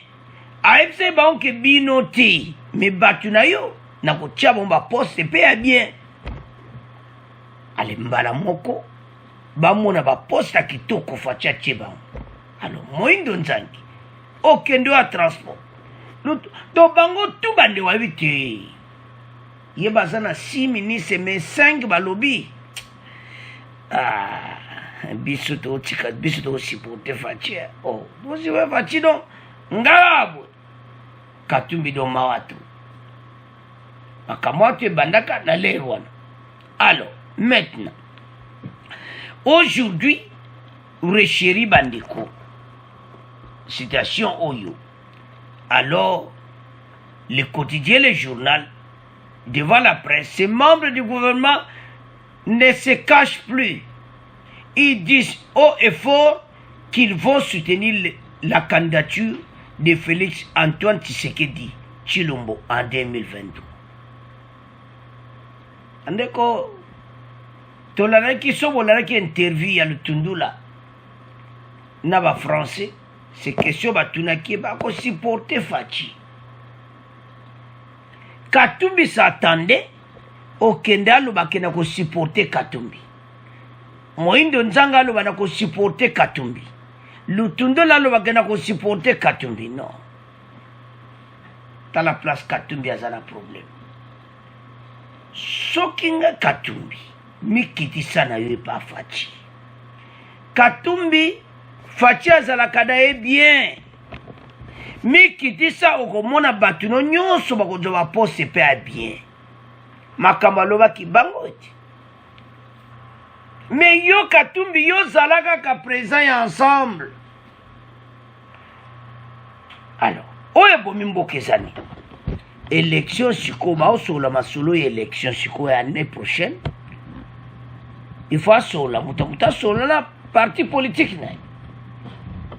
Speaker 1: Aepse baonke bino te me batu na yo na kotia bomba poste pe ya bien. Ale mbala moko bamona ba poste kitoko Fachi atie bango. alors moindo nzangi okende wa transport to bango tu bande wa vite ye bazana 6 ministres mais 5 balobi biso to tika biso to supporter Faci oh bosi we Faci don ngabo Katumbi do mawatu makamwatu bandaka na lerwana. Alors maintenant aujourd'hui Recheri Bandeko citation Oyo. Alors le quotidien, le journal devant la presse, ces membres du gouvernement ne se cachent plus. Ils disent haut et fort qu'ils vont soutenir la candidature de Félix Antoine Tshisekedi Tshilombo en 2023. Andeko tolaraki sobolaraki interview ya Lutundula na ba français, c'est question batunaki ba ko supporter Faci. Katumbi s'attendait au Kendalo bakena ko supporter Katumbi. Moindo Nzanga lo bana ko supporter Katumbi. Lutundula lo bakena ko supporter Katumbi. Non. Dans la place Katumbi azana problème. Sokinga Katumbi mikiti sana yo pa Faci. Katumbi Faci azala kadae bien. Mikiti sa okomona batuno nyonso bakozo ba pose pe a bien. Makamba loba ki bangote. Mais yo Katumbi yo zalaka ka présent ensemble. Alors, oye bomi mbokezani. Élection siko ba osola masolo élection siko année prochaine. Il faut sola mutakuta sola la parti politique na.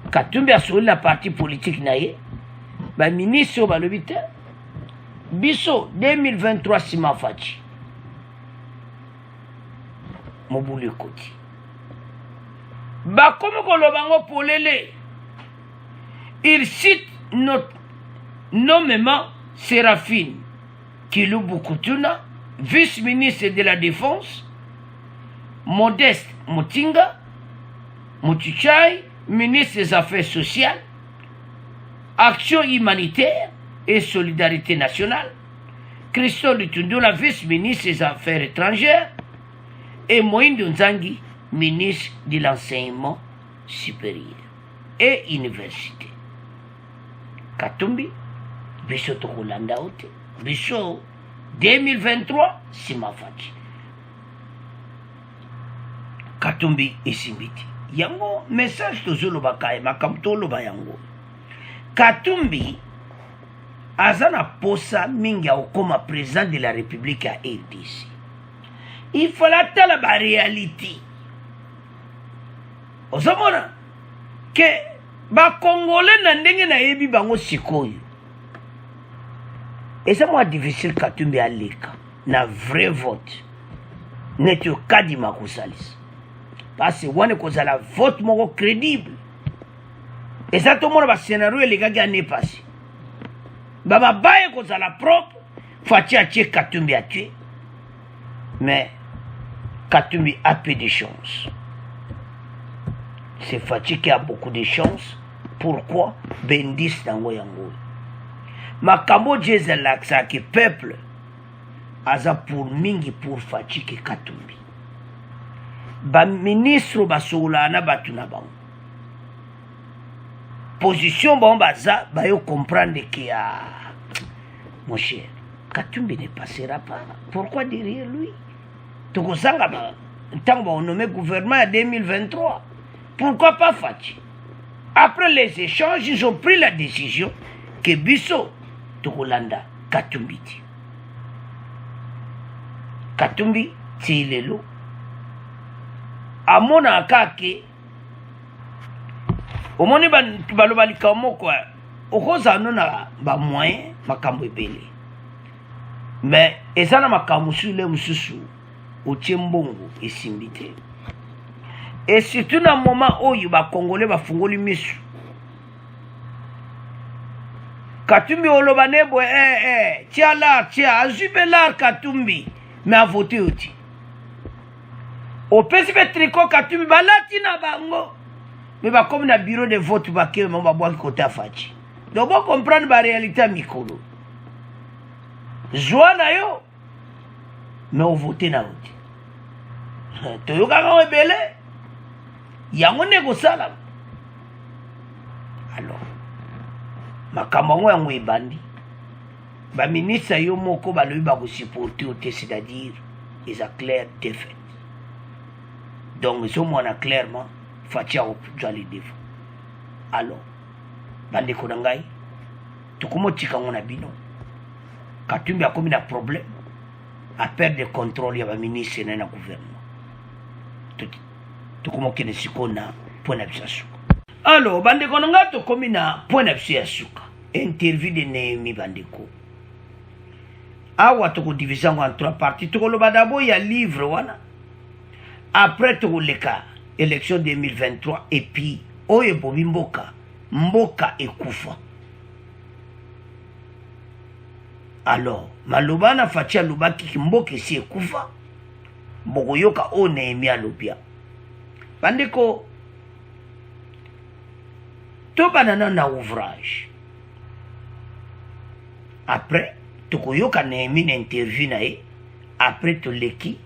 Speaker 1: Katumbi a sola la parti politique na ye. Ba ministre ba lobite. Biso 2023 Sima Faci. Mobulu koti. Ba comme kolobango polele. Il cite nommément Séraphine Kilubu Kutuna, vice-ministre de la Défense, Modeste Mutinga, Mutuchai, ministre des Affaires sociales, Action humanitaire et solidarité nationale, Christophe Lutundula, vice-ministre des Affaires étrangères, et Moïndo Nzangi, ministre de l'enseignement supérieur et université. Katumbi, biso tokolanda ote, biso 2023 Sima Faci. Katumbi esimbiti. Yango message tozolo bakaye makamtolo ba yango. Katumbi azana posa mingi okoma président de la République à RDC. Il faut la tala ba réalité. Ozomona ke ba Congolais na ndenge na yebi bango sikoyo. Et c'est moi difficile Katumbi à l'eka. Na vrai vote. N'est au cas de Makosalis. Parce que on est la vote moko crédible. Et ça tout le monde va scénario les gars qui passé. Baba baye ko la propre. Faci a tué Katumbi a tué. Mais Katumbi a peu de chance. C'est Faci qui a beaucoup de chance. Pourquoi? Bendis nango yango. Makambo Jezelak sa ke peuple aza pour mingi pour Faci ke Katumbi. Ba ministre basola na batuna bango. Position bon baza ba yo comprendre que mon cher Katumbi ne passera pas. Pourquoi derrière lui? Tokosanga ba tant ba nommé gouvernement en 2023. Pourquoi pas Faci? Après les échanges, ils ont pris la décision que biso Tokolanda Katumbi. Katumbi tilelo. Amona akake. Omoni balobali kamoko okoza nona ba moyen makambo ebele. Mais ezana makambo sule mususu otiembongo esimbite. Et surtout dans le moment où les Congolais va fungoli misu. Katumbi olobane bo tia là tia azube là Katumbi mais a voté aussi. Au PCB tricot Katumbi balati na bango. mais comme na bureau de vote baké mamba boaki kota fachi donc bon comprendre la réalité mikolo joie na yo mais on voter na oti to yo kaka rebelle yango nego sala alors makambo yango ebandi ba ministre yo moko balobi ba ko supporter ote c'est-à-dire ils a clair défaite donc ils ont clairement fatia opjwa les défauts alors bandeko na ngai tokomotika ngo na bino katumbi akomi na problème à perdre le contrôle ya ba ministre na gouvernement tokomokene siko na point na biso suka alors bandeko na ngai tokomi na point na biso ya suka interview de Nehemi bandeko awa tokodivisa ngo en 3 parties tokoloba d'abord ya livre wana après tokoleka élection 2023 et puis oyo bobi mboka ekufa alors maloba na fatia lobaki mboka esi ekufa bokoyoka o Nehemi alobia bandeko tobanana na ouvrage après tokoyoka Nehemi na interview na ye après toleki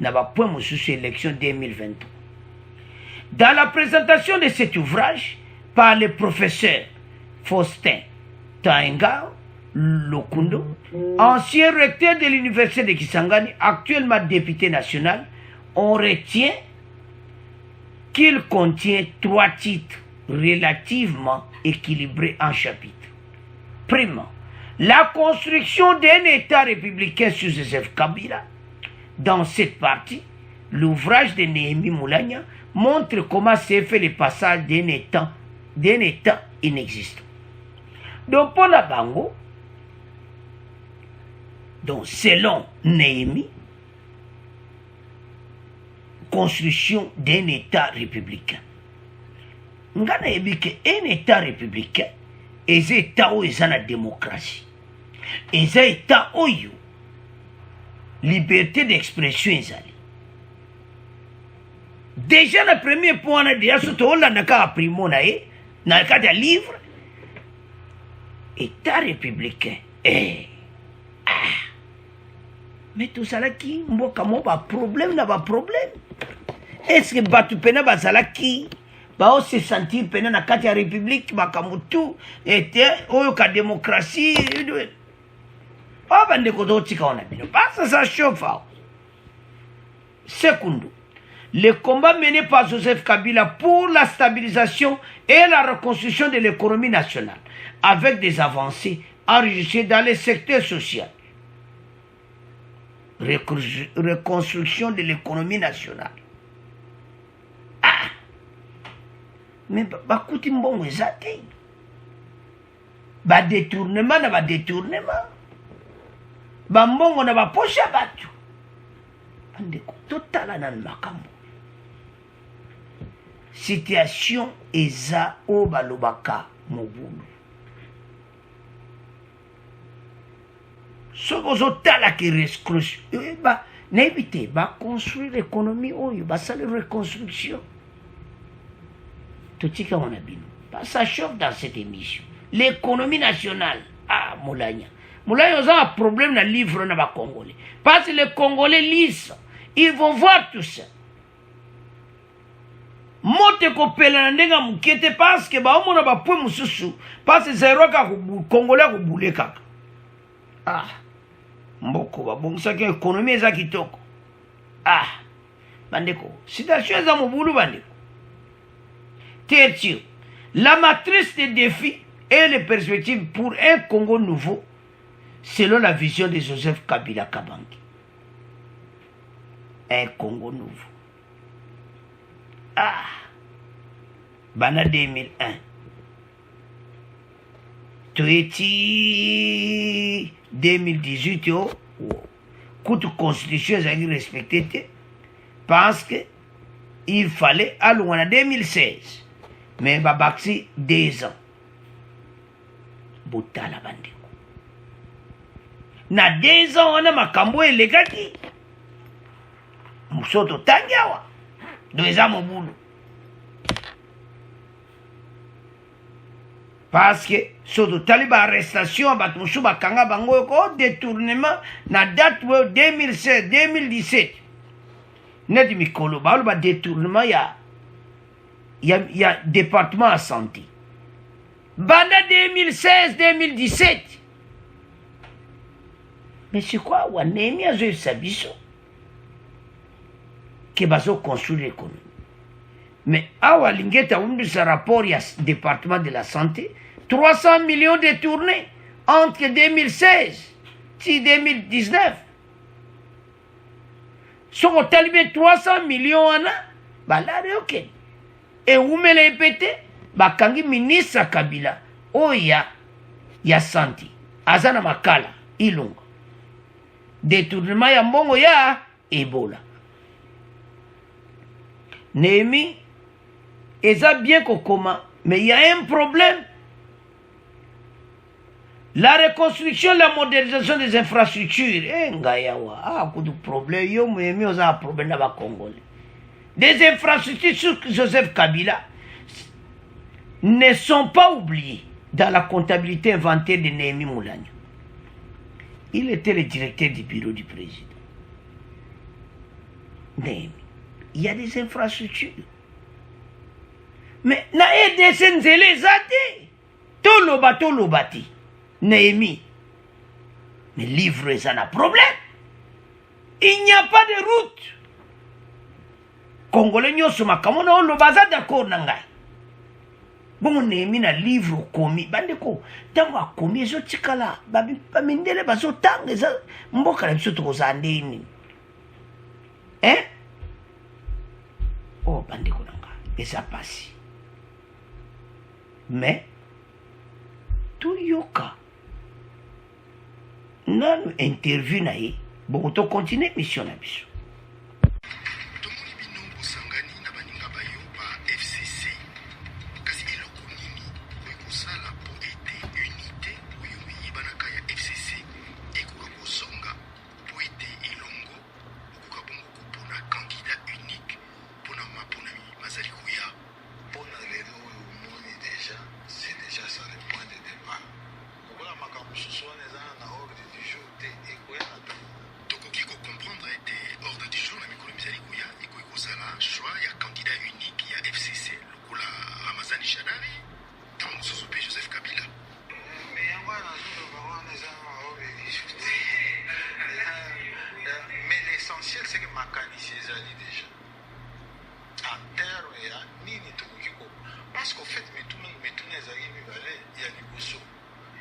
Speaker 1: na ba point mosusu élection 2023. Dans la présentation de cet ouvrage par le professeur Faustin Taenga Lokundo, ancien recteur de l'université de Kisangani, actuellement député national, on retient qu'il contient 3 titres relativement équilibrés en chapitres. Premièrement, la construction d'un État républicain sous Joseph Kabila. Dans cette partie, l'ouvrage de Nehemi Moulania montre comment s'est fait le passage d'un État inexistant. Donc, pour la Bango, donc selon Nehemi, construction d'un État républicain. Ngana yebi que un État républicain, et un État où il y a la démocratie, et un État où il y a liberté d'expression ezali. Déjà le premier point na déjà surtout on n'a qu'à primo na e na kati ya livre État républicain mais tout ça là qui mboka mo ba problème na ba problème est-ce que batu pena ba zala ki ba o se sentir pena na kati ya république ba kamutu était oyo ka démocratie ça chauffe. Secondo, le combat mené par Joseph Kabila pour la stabilisation et la reconstruction de l'économie nationale, avec des avancées enregistrées dans les secteurs sociaux. Reconstruction de l'économie nationale. Mais bakuti mbongo ezate. Ba détournement na ba détournement. Bambongo na baposha batu bandeko totala na makambo situation eza o balobaka mobulu soko zotala ki reconstruction ba n'éviter ba construire l'économie oyo ba sala reconstruction totika wana bino pas ça chauffe dans cette émission l'économie nationale Moulania Moulaya a un problème dans le livre na ba Congolais. Parce que les Congolais lisent, ils vont voir tout ça. Mote ko pela ndenga mukete parce que ba omona ba point mususu parce que zero ka Congolais ko boule kaka. Mboko ba bongisa ke économie za kitoko. Bandeko, situation za mobulu bandeko. Tertio, la matrice des défis et les perspectives pour un Congo nouveau selon la vision de Joseph Kabila Kabangi. Un Congo nouveau. Bana 2001. Traité 2018, toute constitution est respectée parce qu'il fallait aller en 2016. Mais Babaxi 2 ans. Boutala bandeko. Na 2 ans on a makambo elegaki. Musoto tangiawa. 2 ans mobulu. parce que soto tali arrestation bato mosusu bakanga bango ko détournement na date 2016 2017 neti mikolo baoloba détournement ya département ya santé banda 2016 2017 mais c'est quoi wanemi azoyebisa biso ke bazoconstruire l'économie mais awa lingeta aundisa rapport ya département de la santé 300 millions détournés entre 2016 et 2019 soko talibe 300 millions wana balare okende eumela epete bakangi ministre Kabila oyo ya santé aza na makala ilunga détournement ya mbongo ya Ebola Némi eza bien kokoma mais il y a un problème. La reconstruction, la modernisation des infrastructures, problème, des infrastructures sur Joseph Kabila ne sont pas oubliées dans la comptabilité inventaire de Némi Moulagno. Il était le directeur du bureau du président. Némi, il y a des infrastructures. Mais na EDC nzele zate, tolobati. Némi, mais livre ça n'a problème. Il n'y a pas de route. Congolais nyoso makamona on baza d'accord nangai. Bon Némi na livre komi bandeko tango akomi zo tikala bamindele bazo tanga za mboka na biso tokoza ndeni. Oh bandeko nangai, et ça passe. Mais tout yoka nanu interview na ye boko to continue mission na biso
Speaker 5: tomoni bino bosangani na baninga bayo ba FCC kasi eloko nini ekosala po ete unité oyo eyibanaka ya FCC ekoka kozonga po ete elongo okoka bongo kopona candidat unique mpona maponami bazali koya mpona lelo oyo omoni déjà c'est déjà ça le point de départ okola makambo mosusu wana eza na ordre du jour te ekoyana te tokoki kocomprendre ete ordre du jour na mikolo mizali koya ekoki kozala choix ya candidat unique ya FCC lokola Ramazani Shadari ntango mosusu mpe Joseph Kabila mais yango wana nazoloba wana eza na ordre du jour te mais l'essentiel c'est que makanisi ezali déjà en terme ya nini tokoki ko parce qu'au fait mituna ezalaki mibale ya liboso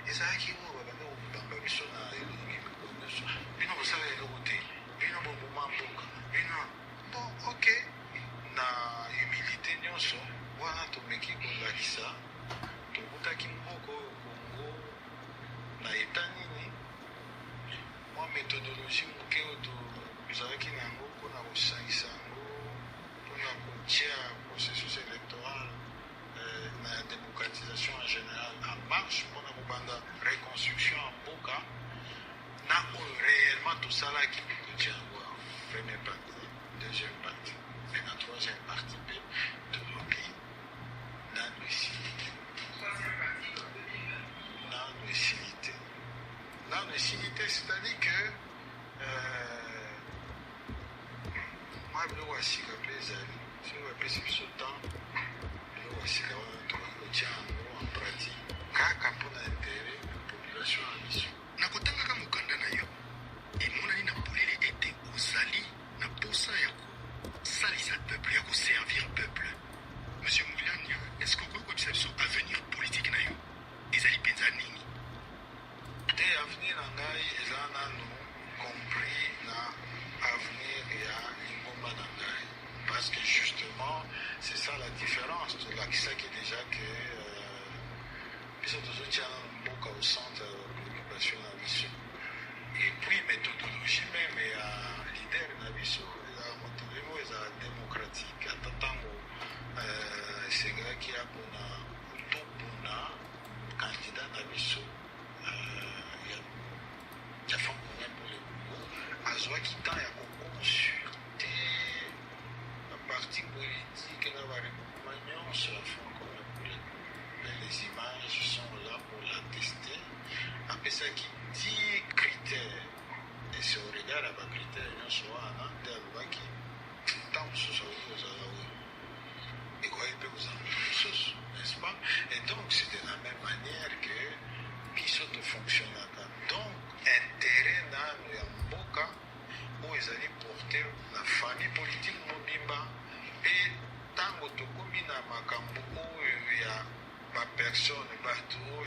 Speaker 5: ezalaki oyo babanda kobamba biso na elongi mikolo nyonso bino kosala eloko te bino boboma mboka bino bon ok na humilité nyonso wana tomeki kolakisa tokutaki mboka oyo kongo na eta nini mwa méthodologie moke oyo tozalaki na yango mpona kosangisa yango mpona kotia processus électoral na démocratisation en général en marche mpona kobanda reconstruction ya mboka na oyo réellement tosalaki totia yango première partie deuxième partie mais na troisième partie mpe tolobi nano esili te nano esili te c'est-à-dire que mwa biloko ya sika mpe ezali soki bapesi biso temps biloko ya sika wana tokoki kotia yango en pratique kaka mpona intere ya population ya biso na kotangaka mokanda na yo emonani na polele ete ozali na posa ya kosalisa peuple ya koservir peuple monsieur Moulania est-ce que okoki kobisa biso avenir politique na yo ezali mpenza nini te avenir na ngai eza nano compris na avenir ya lingomba na ngai parce que justement c'est ça la différence tolakisaki déjà que biso tozotia mboka au centre ya préoccupation na biso et puis méthodologie même ya leader na biso ezala moto lemo ezala démocratique ata ntango esengelaki ya mpona topona candidat na biso ya Front Commun pour le Congo azwaki temps ya koconsulte baparti politique na baregroupement nyonso ya Front Commun pour le Congo les images sont là pour l'attester. Après ça, qui 10 critères. Et si on regarde à critères, il y a un soir, qui tant de choses aux Alaouis. Et quoi, il peut vous en dire des choses, n'est-ce pas? Et donc, c'est de la même manière que qui sont fonctionnent. Donc, intérêt dans le Mboka, où ils allaient porter la famille politique Mobimba. Et tant que tu commis dans Makambo, où il y a ma personne, Bartou,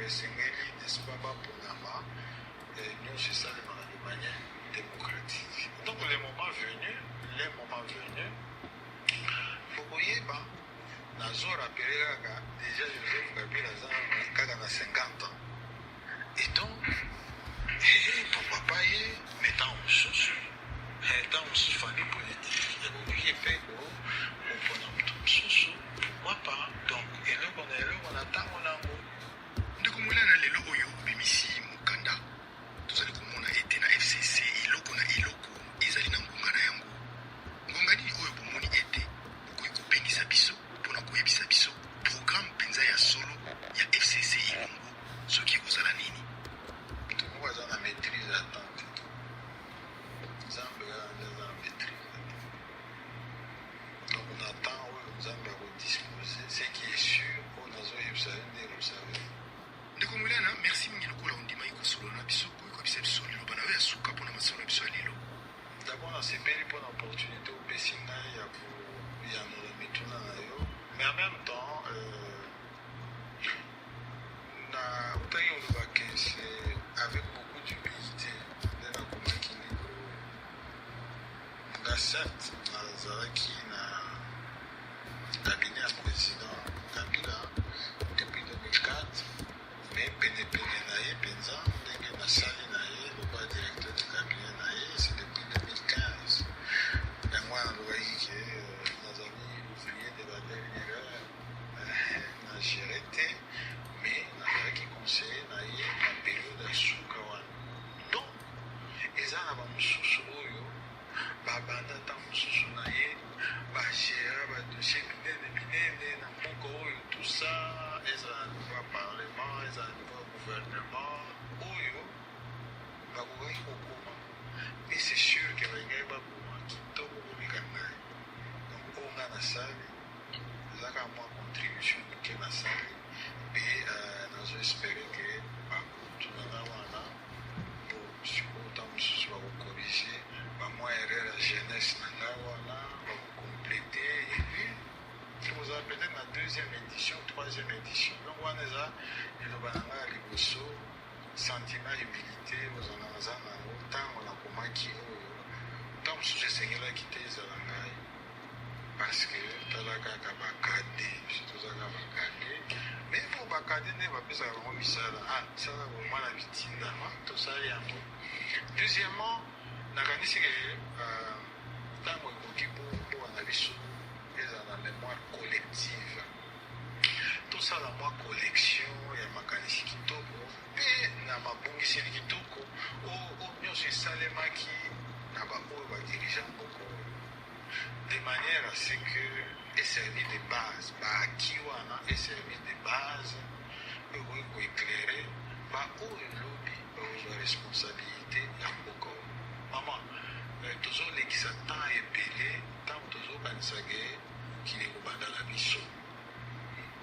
Speaker 5: Sengeli, n'est-ce pas, pour Nama, nous, c'est ça de manière démocratique. Donc, le moment venu, vous voyez, Nazo rappelé déjà Joseph Kabila a 50 ans. Et donc, ton papa est mettant en sous famille politique. Et vous fait pourquoi pas? Donc, et là, on attend, on a
Speaker 6: ndikumulana lelo oyo bimisi mukanda tozali komona ete na FCC iloko na iloko ezali na ngonga na yango ngonga nini oyo bomoni ete bokoki kopengisa biso mpona koyebisa biso programme mpenza ya solo ya FCC ilongo soki ekozala nini
Speaker 5: tomo aza na maîtrise atante nzambe aza na maîtrise donc on attend oyo nzambe akodisposer ce qui est sûr mpo nazoyebisa yo ndenge osabe
Speaker 6: ndeko mulana merci mingi lokola ondima ikosolola na biso koyebisa biso liloba na yo ya suka mpona masolo na biso ya lelo
Speaker 5: d'abord nasepeli mpona opportunité opesi ngai ya koyanola mituna na yo mais en même temps utaki oloba ke c'est avec beaucoup d'humilité nde nakomaki ndeko nga certes nazalaki na cabinet ya président Kabila depuis 2004 mais penepene na ye mpenza ndenge nasali na ye loba directeur de cabinet na ye c'est depuis 2015 yango wana lobaki ke nazali ouvrier de la dernière heure na géré te mais nazalaki conseiller na ye na période ya suka wana donc eza na bamosusu oyo babanda ntan mosusu na ye bagéra badossier minene na mboka oyo tout ça ezala na niveau ya parlement ezala na niveau ya gouvernement oyo bakokaki kokoma mais c'est sûr ke balingai baboma kitoko koleka ngai donc oyo ngai nasali ezaka mwa contribution moke nasali mpe nazoespere ke bakotunanga wana po sikoyo ntan mosusu bakokorige bamwa erreur ya jeunesse na ngai wana bakokomplete et puis kozala peut-être na deuxième édition troisième édition donc wana eza liloba na ngai ya liboso sentiment humilité ozala naza nango ntango nakomaki oyo ntango mosusu esengelaki te ezala ngai parce que tala kaka bakade biso tozaka bakade mais po bakade nde bapesaka bango misala sala bomwana bitinda tosali yango deuxièmement nakanisi ke ntango ekoki mpona biso ezala na mémoire collective tosala mwa collection ya makanisi kitoko mpe na mabongiseli kitoko oyo nyonso esalemaki na baoyo badirigant mboka oyo de manière à ce que eservi de base baaki wana eservi de base ekoki koéclaire baoyo lobi bakozwa responsabilité ya mboka oyo mama tozolekisa temps ebele ntango tozokanisaka kili kobandala biso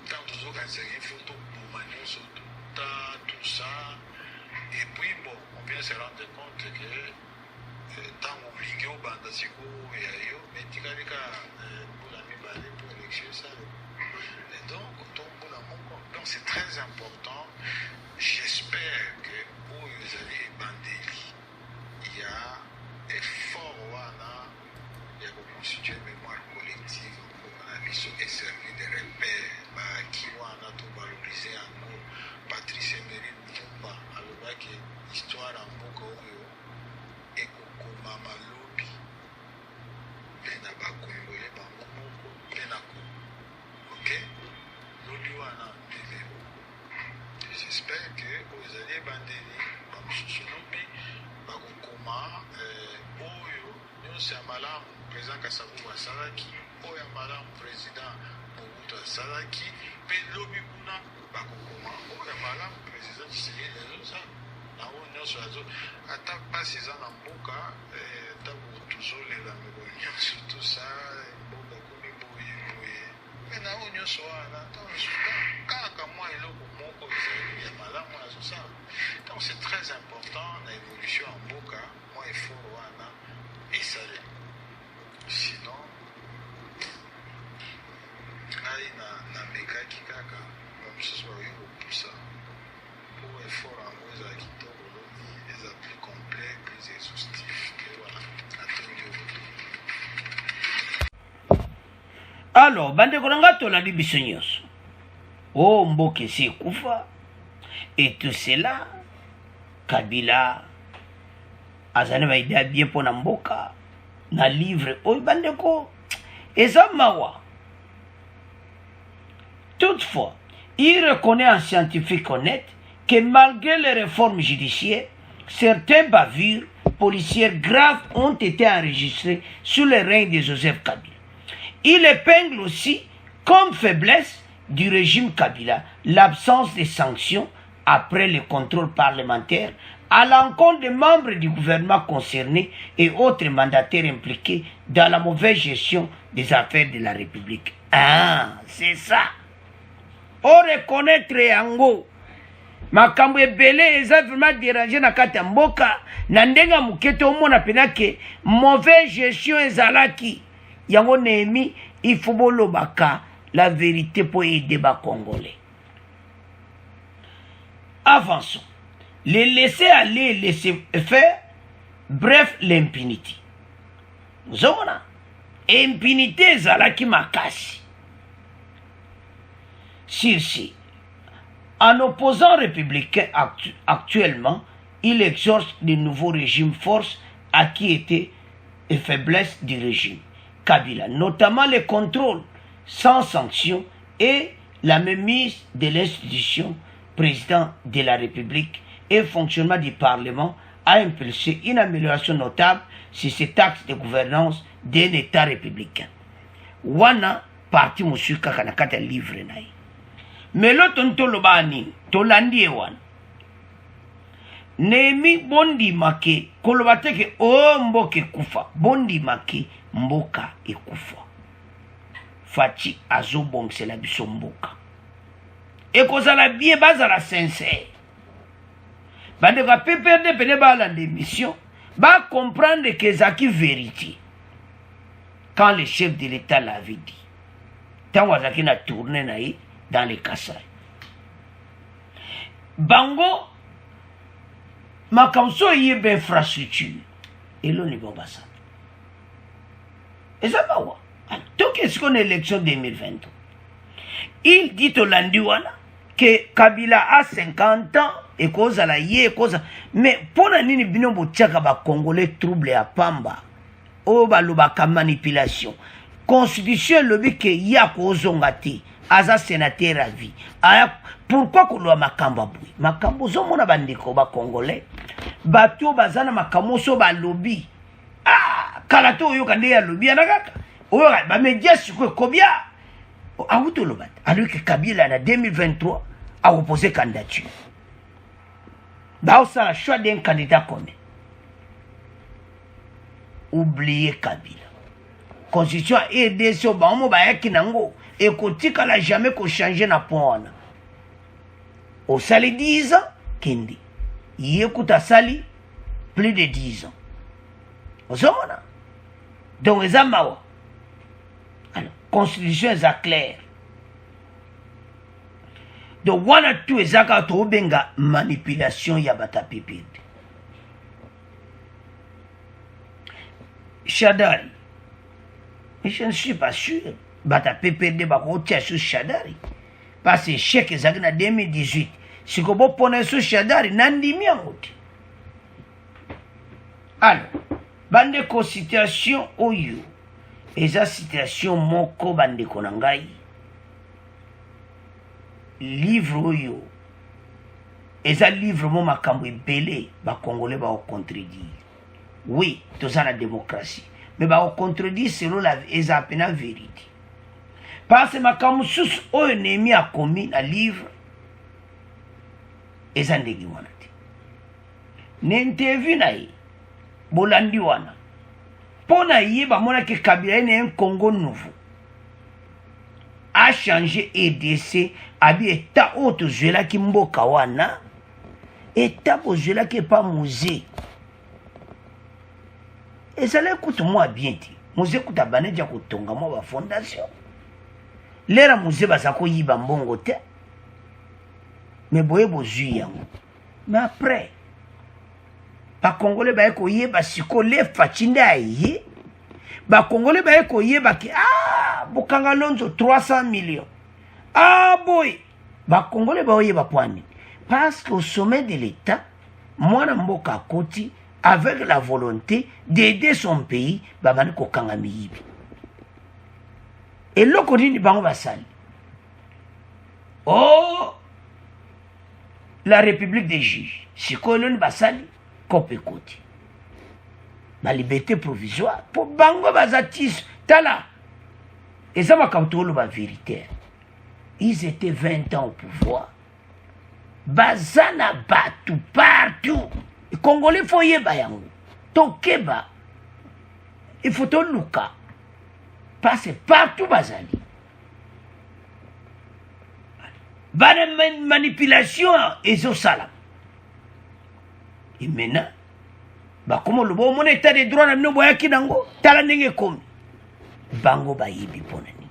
Speaker 5: ntango tozokanisaka ifo toboma nyonso tuta tout ça et puis bon on vient se rendre compte que ntango olingi obanda sikoya yo mais tikalika mbula mibale pour élection esala et donc tombula moko donc c'est très important j'espère que oyo ezali ebandeli ya effort wana ya koconstituer mémoire collective mpona biso eservi de repère baaki wana tovalorize yango patrice emery mvumba alobaki histoire ya mboka oyo ekokoma malobi mpe na bakongole bango moko mpe na kongo ok lobi wana nde lelo j'espère que oyo ezali ebandeli bamosusu lobi bakokoma oyo nyonso ya malamu président Kasavubu asalaki oyo ya malamu président Mobutu asalaki mpe lobi kuna bakokoma oyo malamu président Tshisekedi azosala nango nyonso ata mpasi eza na mboka ntango tozolela meko nyonso tosa mboka komi boye boye mpe nango nyonso wana kaka mwa eloko moko ezali ya malamu azosala donc c'est très important na évolution ya mboka mwa effort wana esali sinon ngai namekaki kaka bamosusu bakoki kopusa po effort yango ezala kitoko lobi eza plus complet plus exhaustif ke wana atondi okoto.
Speaker 1: Alors bandeko na nga tolandi biso nyonso o mboka esi ekufa et tout cela Kabila azali baidea bien mpo na mboka na livre oyo bandeko eza mawa. Toutefois, il reconnaît en scientifique honnête que malgré les réformes judiciaires, certaines bavures policières graves ont été enregistrées sous le règne de Joseph Kabila. Il épingle aussi comme faiblesse du régime Kabila l'absence de sanctions après le contrôle parlementaire à l'encontre des membres du gouvernement concernés et autres mandataires impliqués dans la mauvaise gestion des affaires de la République. Ah, c'est ça. On reconnaître yango makambo ebele eza vraiment dérangé na kati ya mboka na ndenga mukete omona pena ke mauvaise gestion ezalaki yango Néhémie il faut bolobaka la vérité pour aider ba Congolais. Avançons. Les laisser aller, laisser faire, bref l'impunité. Vous avez impunité ezalaki makasi. Sur en opposant républicain actuellement, il exhorte de nouveaux régimes force à qui était et faiblesse du régime Kabila, notamment le contrôle sans sanction et la mainmise de l'institution président de la République et fonctionnement du Parlement a impulsé une amélioration notable sur cet axe de gouvernance d'un État républicain. Wana parti monsieur kakanakata livre naï. Mais l'autre ntolobani tolandi ewan Néhémie bondi make kolobate ke o mboka kufa bondi make mboka ekufa fachi azobongisela biso mboka ekozala bien bazala sincère bandeko PPRD pene balanda émission ba comprendre que ezaki vérité quand le chef de l'État l'avait dit tant azaki na tourner naï dans les Kassai. Bango, makamso yebe infrastructure. Et l'on est bon basa. Et ça va voir. Donc, est-ce qu'on est élection 2023? Il dit au Landiwana que Kabila a 50 ans et cause à la yé, cause. Mais pour la nini binombo tchaka ba Congolais trouble à Pamba. O ba lobaka manipulation. Constitution lobi ke ya kozongati. Aza sénateur à vie. Pourquoi qu'on a makambo boui? Makambo zo mona bandeko ba Congolais. Bato bazana makambo so ba lobby. Ah, kalato yo kande ya lobby anakaka. Oyo ba media siko kobia. Awuto lobat. Alors que Kabila en 2023 a opposé candidature. Ba osa choix d'un candidat commun. Oubliez Kabila. Constitution et des so ba mo ba yakinango. Et kotika la jamais ko changer na point. Au sali 10 ans, Kendi. Yekuta sali plus de 10 ans. Ozomona. Donc ezamawa. Alors, constitution est claire. Donc wana tout ezaka to benga manipulation ya bata pipide. Shadari. Mais je ne suis pas sûr. Bata PPD bako tia sous Shadari. Parce que chèque ezaki na 2018. Si ko bo pone sous Shadari nandimi yangote. Alors, bandeko situation oyo. Eza situation moko bandeko na ngai. Livre oyo. Eza livre mo makambo ebele ba Congolais ba contredire. Oui, toza la démocratie. Mais ba contredire selon la eza pena vérité. parce que makambo susu oyo Néhémie akomi na livre eza ndenge wana te na interview na ye bolandi wana mpo na ye bamonaki Kabila ye na un Congo nouveau a changé EDC abi eta oyo tozwelaki mboka wana eta bozwelaki epa musée ezali kutu mwa bien te musée kuta banedia kotonga mwa bafondation lera musée baza koyiba mbongo te me boye bozwi yango mais après bakongole baye koyeba siko lefa nde aye bakongole baye koyeba ki bokanga lonzo 300 millions boy bakongole baoyeba poani parce qu'au sommet de l'état mwana mboka akoti avec la volonté d'aider son pays babani kokanga miyibi eloko nini bango basali la république des juges sikoyo loni basali kope koti la liberté provisoire pour bango bazatis tala eza makambo toloba véritaire ils étaient 20 ans au pouvoir bazana batu partout Congolais faut yeba yango tokeba il faut toluka parce que partout bazali bana manipulation ezosala et maintenant bakoma loba omona état de droit na bino boyaki nango tala ndenge komi bango bayibi mpona nini.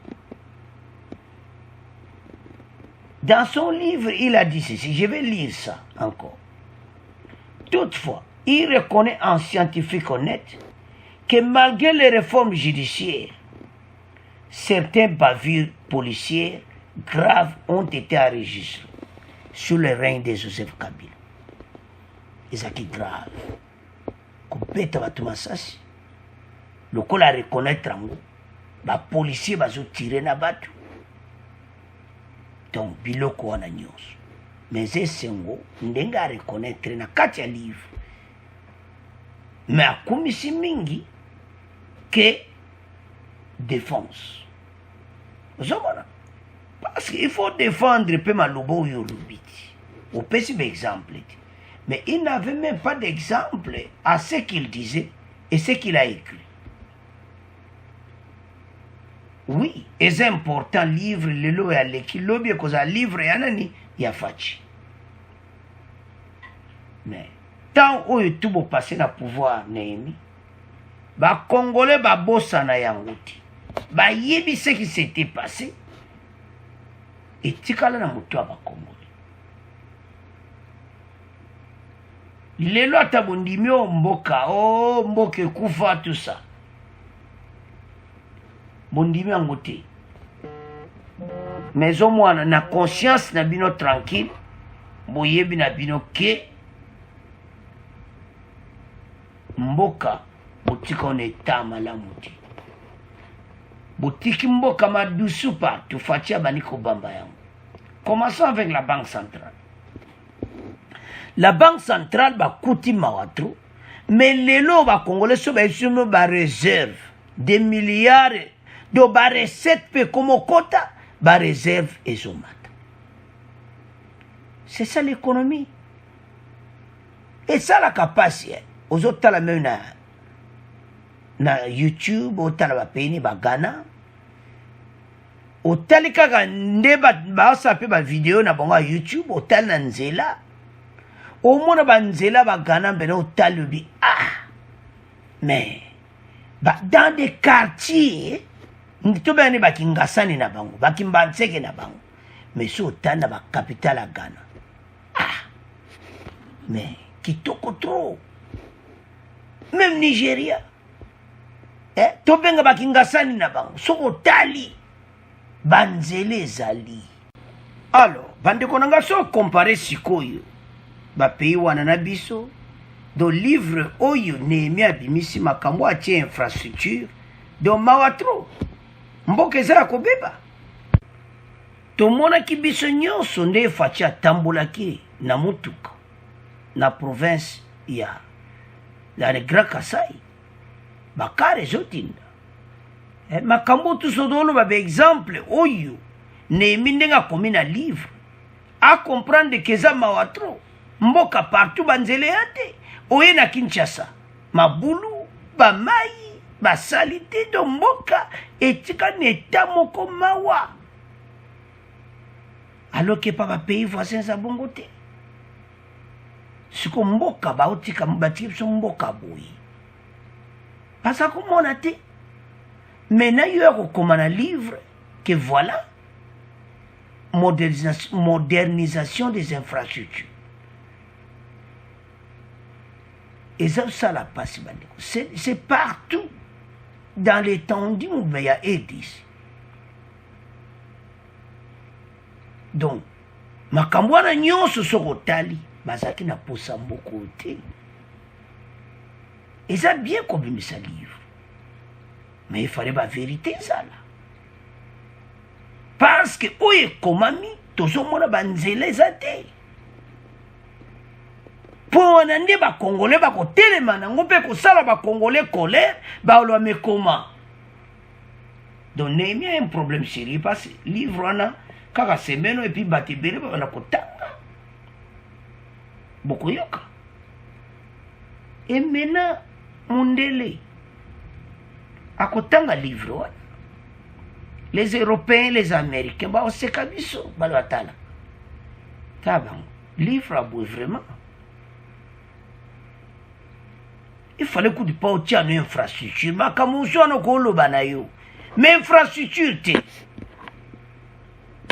Speaker 1: Dans son livre il a dit ceci, je vais lire ça encore. Toutefois, il reconnaît en scientifique honnête que malgré les réformes judiciaires, certains bavures policières graves ont été enregistrées sous le règne de Joseph Kabila. Et ça qui est grave. Kubeta batu masasi. Lokola reconnaître ngo, ba policier bazo tirer na batu. Donc biloko wana nyonso. Mais esengo ndenga reconnaître na kati ya livre. Mais akumisi mingi que défense. Ozomona. Parce qu'il faut défendre peu malobo yorubiti. Au possible exemple. Mais il n'avait même pas d'exemple à ce qu'il disait et ce qu'il a écrit. Oui, et c'est important, livre, le lo ya leki, lobi koza livre yanani ya fachi. Mais, tant où est tout beau passer na pouvoir, Néhémie, ba Congolais ba bossa na yangouti, ba yebi ce qui s'était passé, et tikala na mutua ba Congolais. Lelo atabondimi mboka, mboke kufa tout ça. Bondimi angote. Mais au moins na conscience na bino tranquille, boyebi na bino ke mboka botika on état malamu te. Botiki mboka madusu partout fatia baniko bamba yango. Commençons avec la Banque centrale. La Banque centrale ba kuti mawatro, mais lelo ba Congolais so ba isumo ba réserve des milliards de ba recette pe comme quota ba réserve et somata. C'est ça l'économie. Et ça la capacité. Aux autres la même na YouTube, au tala ba peni ba Ghana. Au talika ga ndeba ba sape ba vidéo na bonga YouTube, au tal na nzela. Au mona ba nzela ba Ghana bena au talubi. Mais dans des quartiers to bene ba kingasani na bango, ba kimbanseke na bango. Mais so tanda ba capitale à Ghana. Mais kitoko trop. Même Nigeria. To benga ba kingasani na bango. Soko tali banzele zali. Alors, bande konanga so comparer sikoyo ba pays wana na biso do livre oyo Néhémie abimisi makambo atie infrastructure do mawatro mboka eza kobeba tomona ki biso nyonso nde faci atambolaki na mutuka na province ya Grand Kasai bakare ezotinda makambo tusodolo ba exemple oyo Néhémie ndenga komi na livre a comprendre que eza mawa trop mboka partout banzele ya te oye na Kinshasa mabulu bamai basali te do mboka etika na eta moko mawa alors que pa bapays voisins za bongo te siko mboka baotika batiki biso mboka boye baza komona te maintenant yo ya kokoma na livre que voilà modernisation des infrastructures. Et ça la passe. C'est partout dans l'étendue où il y a Edis. Donc, makambwana nyonso sokotali bazaki na posa mboko te. Et ça bien comme ça livre. Mais il fallait la vérité ça là. Parce que oye komami tozomona banzela eza te mpo wana nde bakongole bakotelema nango mpe kosala bakongole colère baoloba mekoma donc Néhémie a un problème sérieux parce que livre wana kaka semeno epuis bato ebele babanda kotanga bokoyoka e mena mondele akotanga livre wana les Européens, les Américains, bah on sait qu'abisso, bah l'atala. Taban, livre à bout vraiment. Il fallait que tu pas au tien une infrastructure, mais comme on soit no kolo banayo, mais infrastructure te.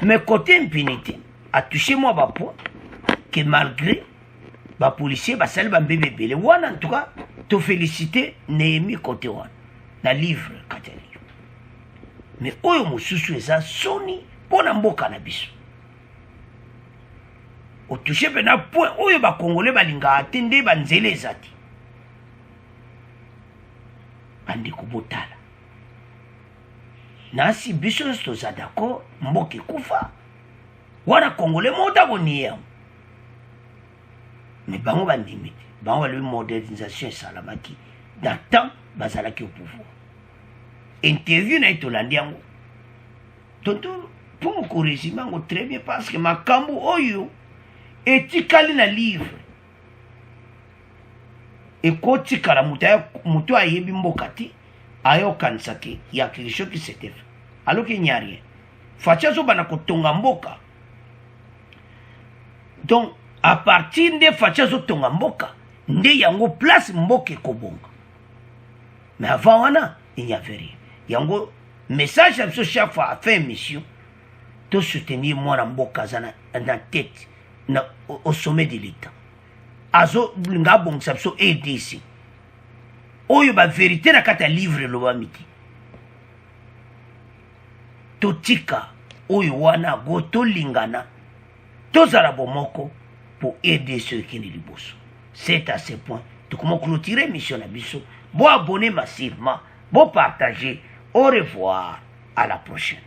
Speaker 1: Mais côté impunité, a touché moi bah point que malgré bah policier bah celle bah bébé les one en tout cas, te féliciter Néhémie côté one, na livre Catherine. Mais oyo mosusu eza soni pona mboka na biso otouche pena point oyo bakongole balinga ate nde banzele eza te bandeko botala nasi biso nyonso toza d'accord mboka ekufa wana kongole mota konia mais bango bandimi te bango balobi modernisation esalamaki dans temps bazalaki au pouvoir interview na etolandi yango tonto mpo mokoresime yango très bien parce que makambo oyo etikali na livre ekotikala moto ayebi mboka te ayokanisa ke ya quelque chose qui s'était fait alors qu'il n'y a rien faci azobana kotonga mboka donc à partir nde faci azotonga mboka nde yango place mboka ekobonga mais avant wana il n'y avait rien yango message à chaque fois à faire mission de soutenir moi na mboka za na tête au sommet de l'état azo nga bon sapso aider ici oyo ba vérité na kata livre lo miti totika oyo wana go to lingana tozala bomoko pour aider ceux qui ne liboso. C'est à ce point to comment clôturer mission na biso bo abonner massivement bo partager. Au revoir, à la prochaine.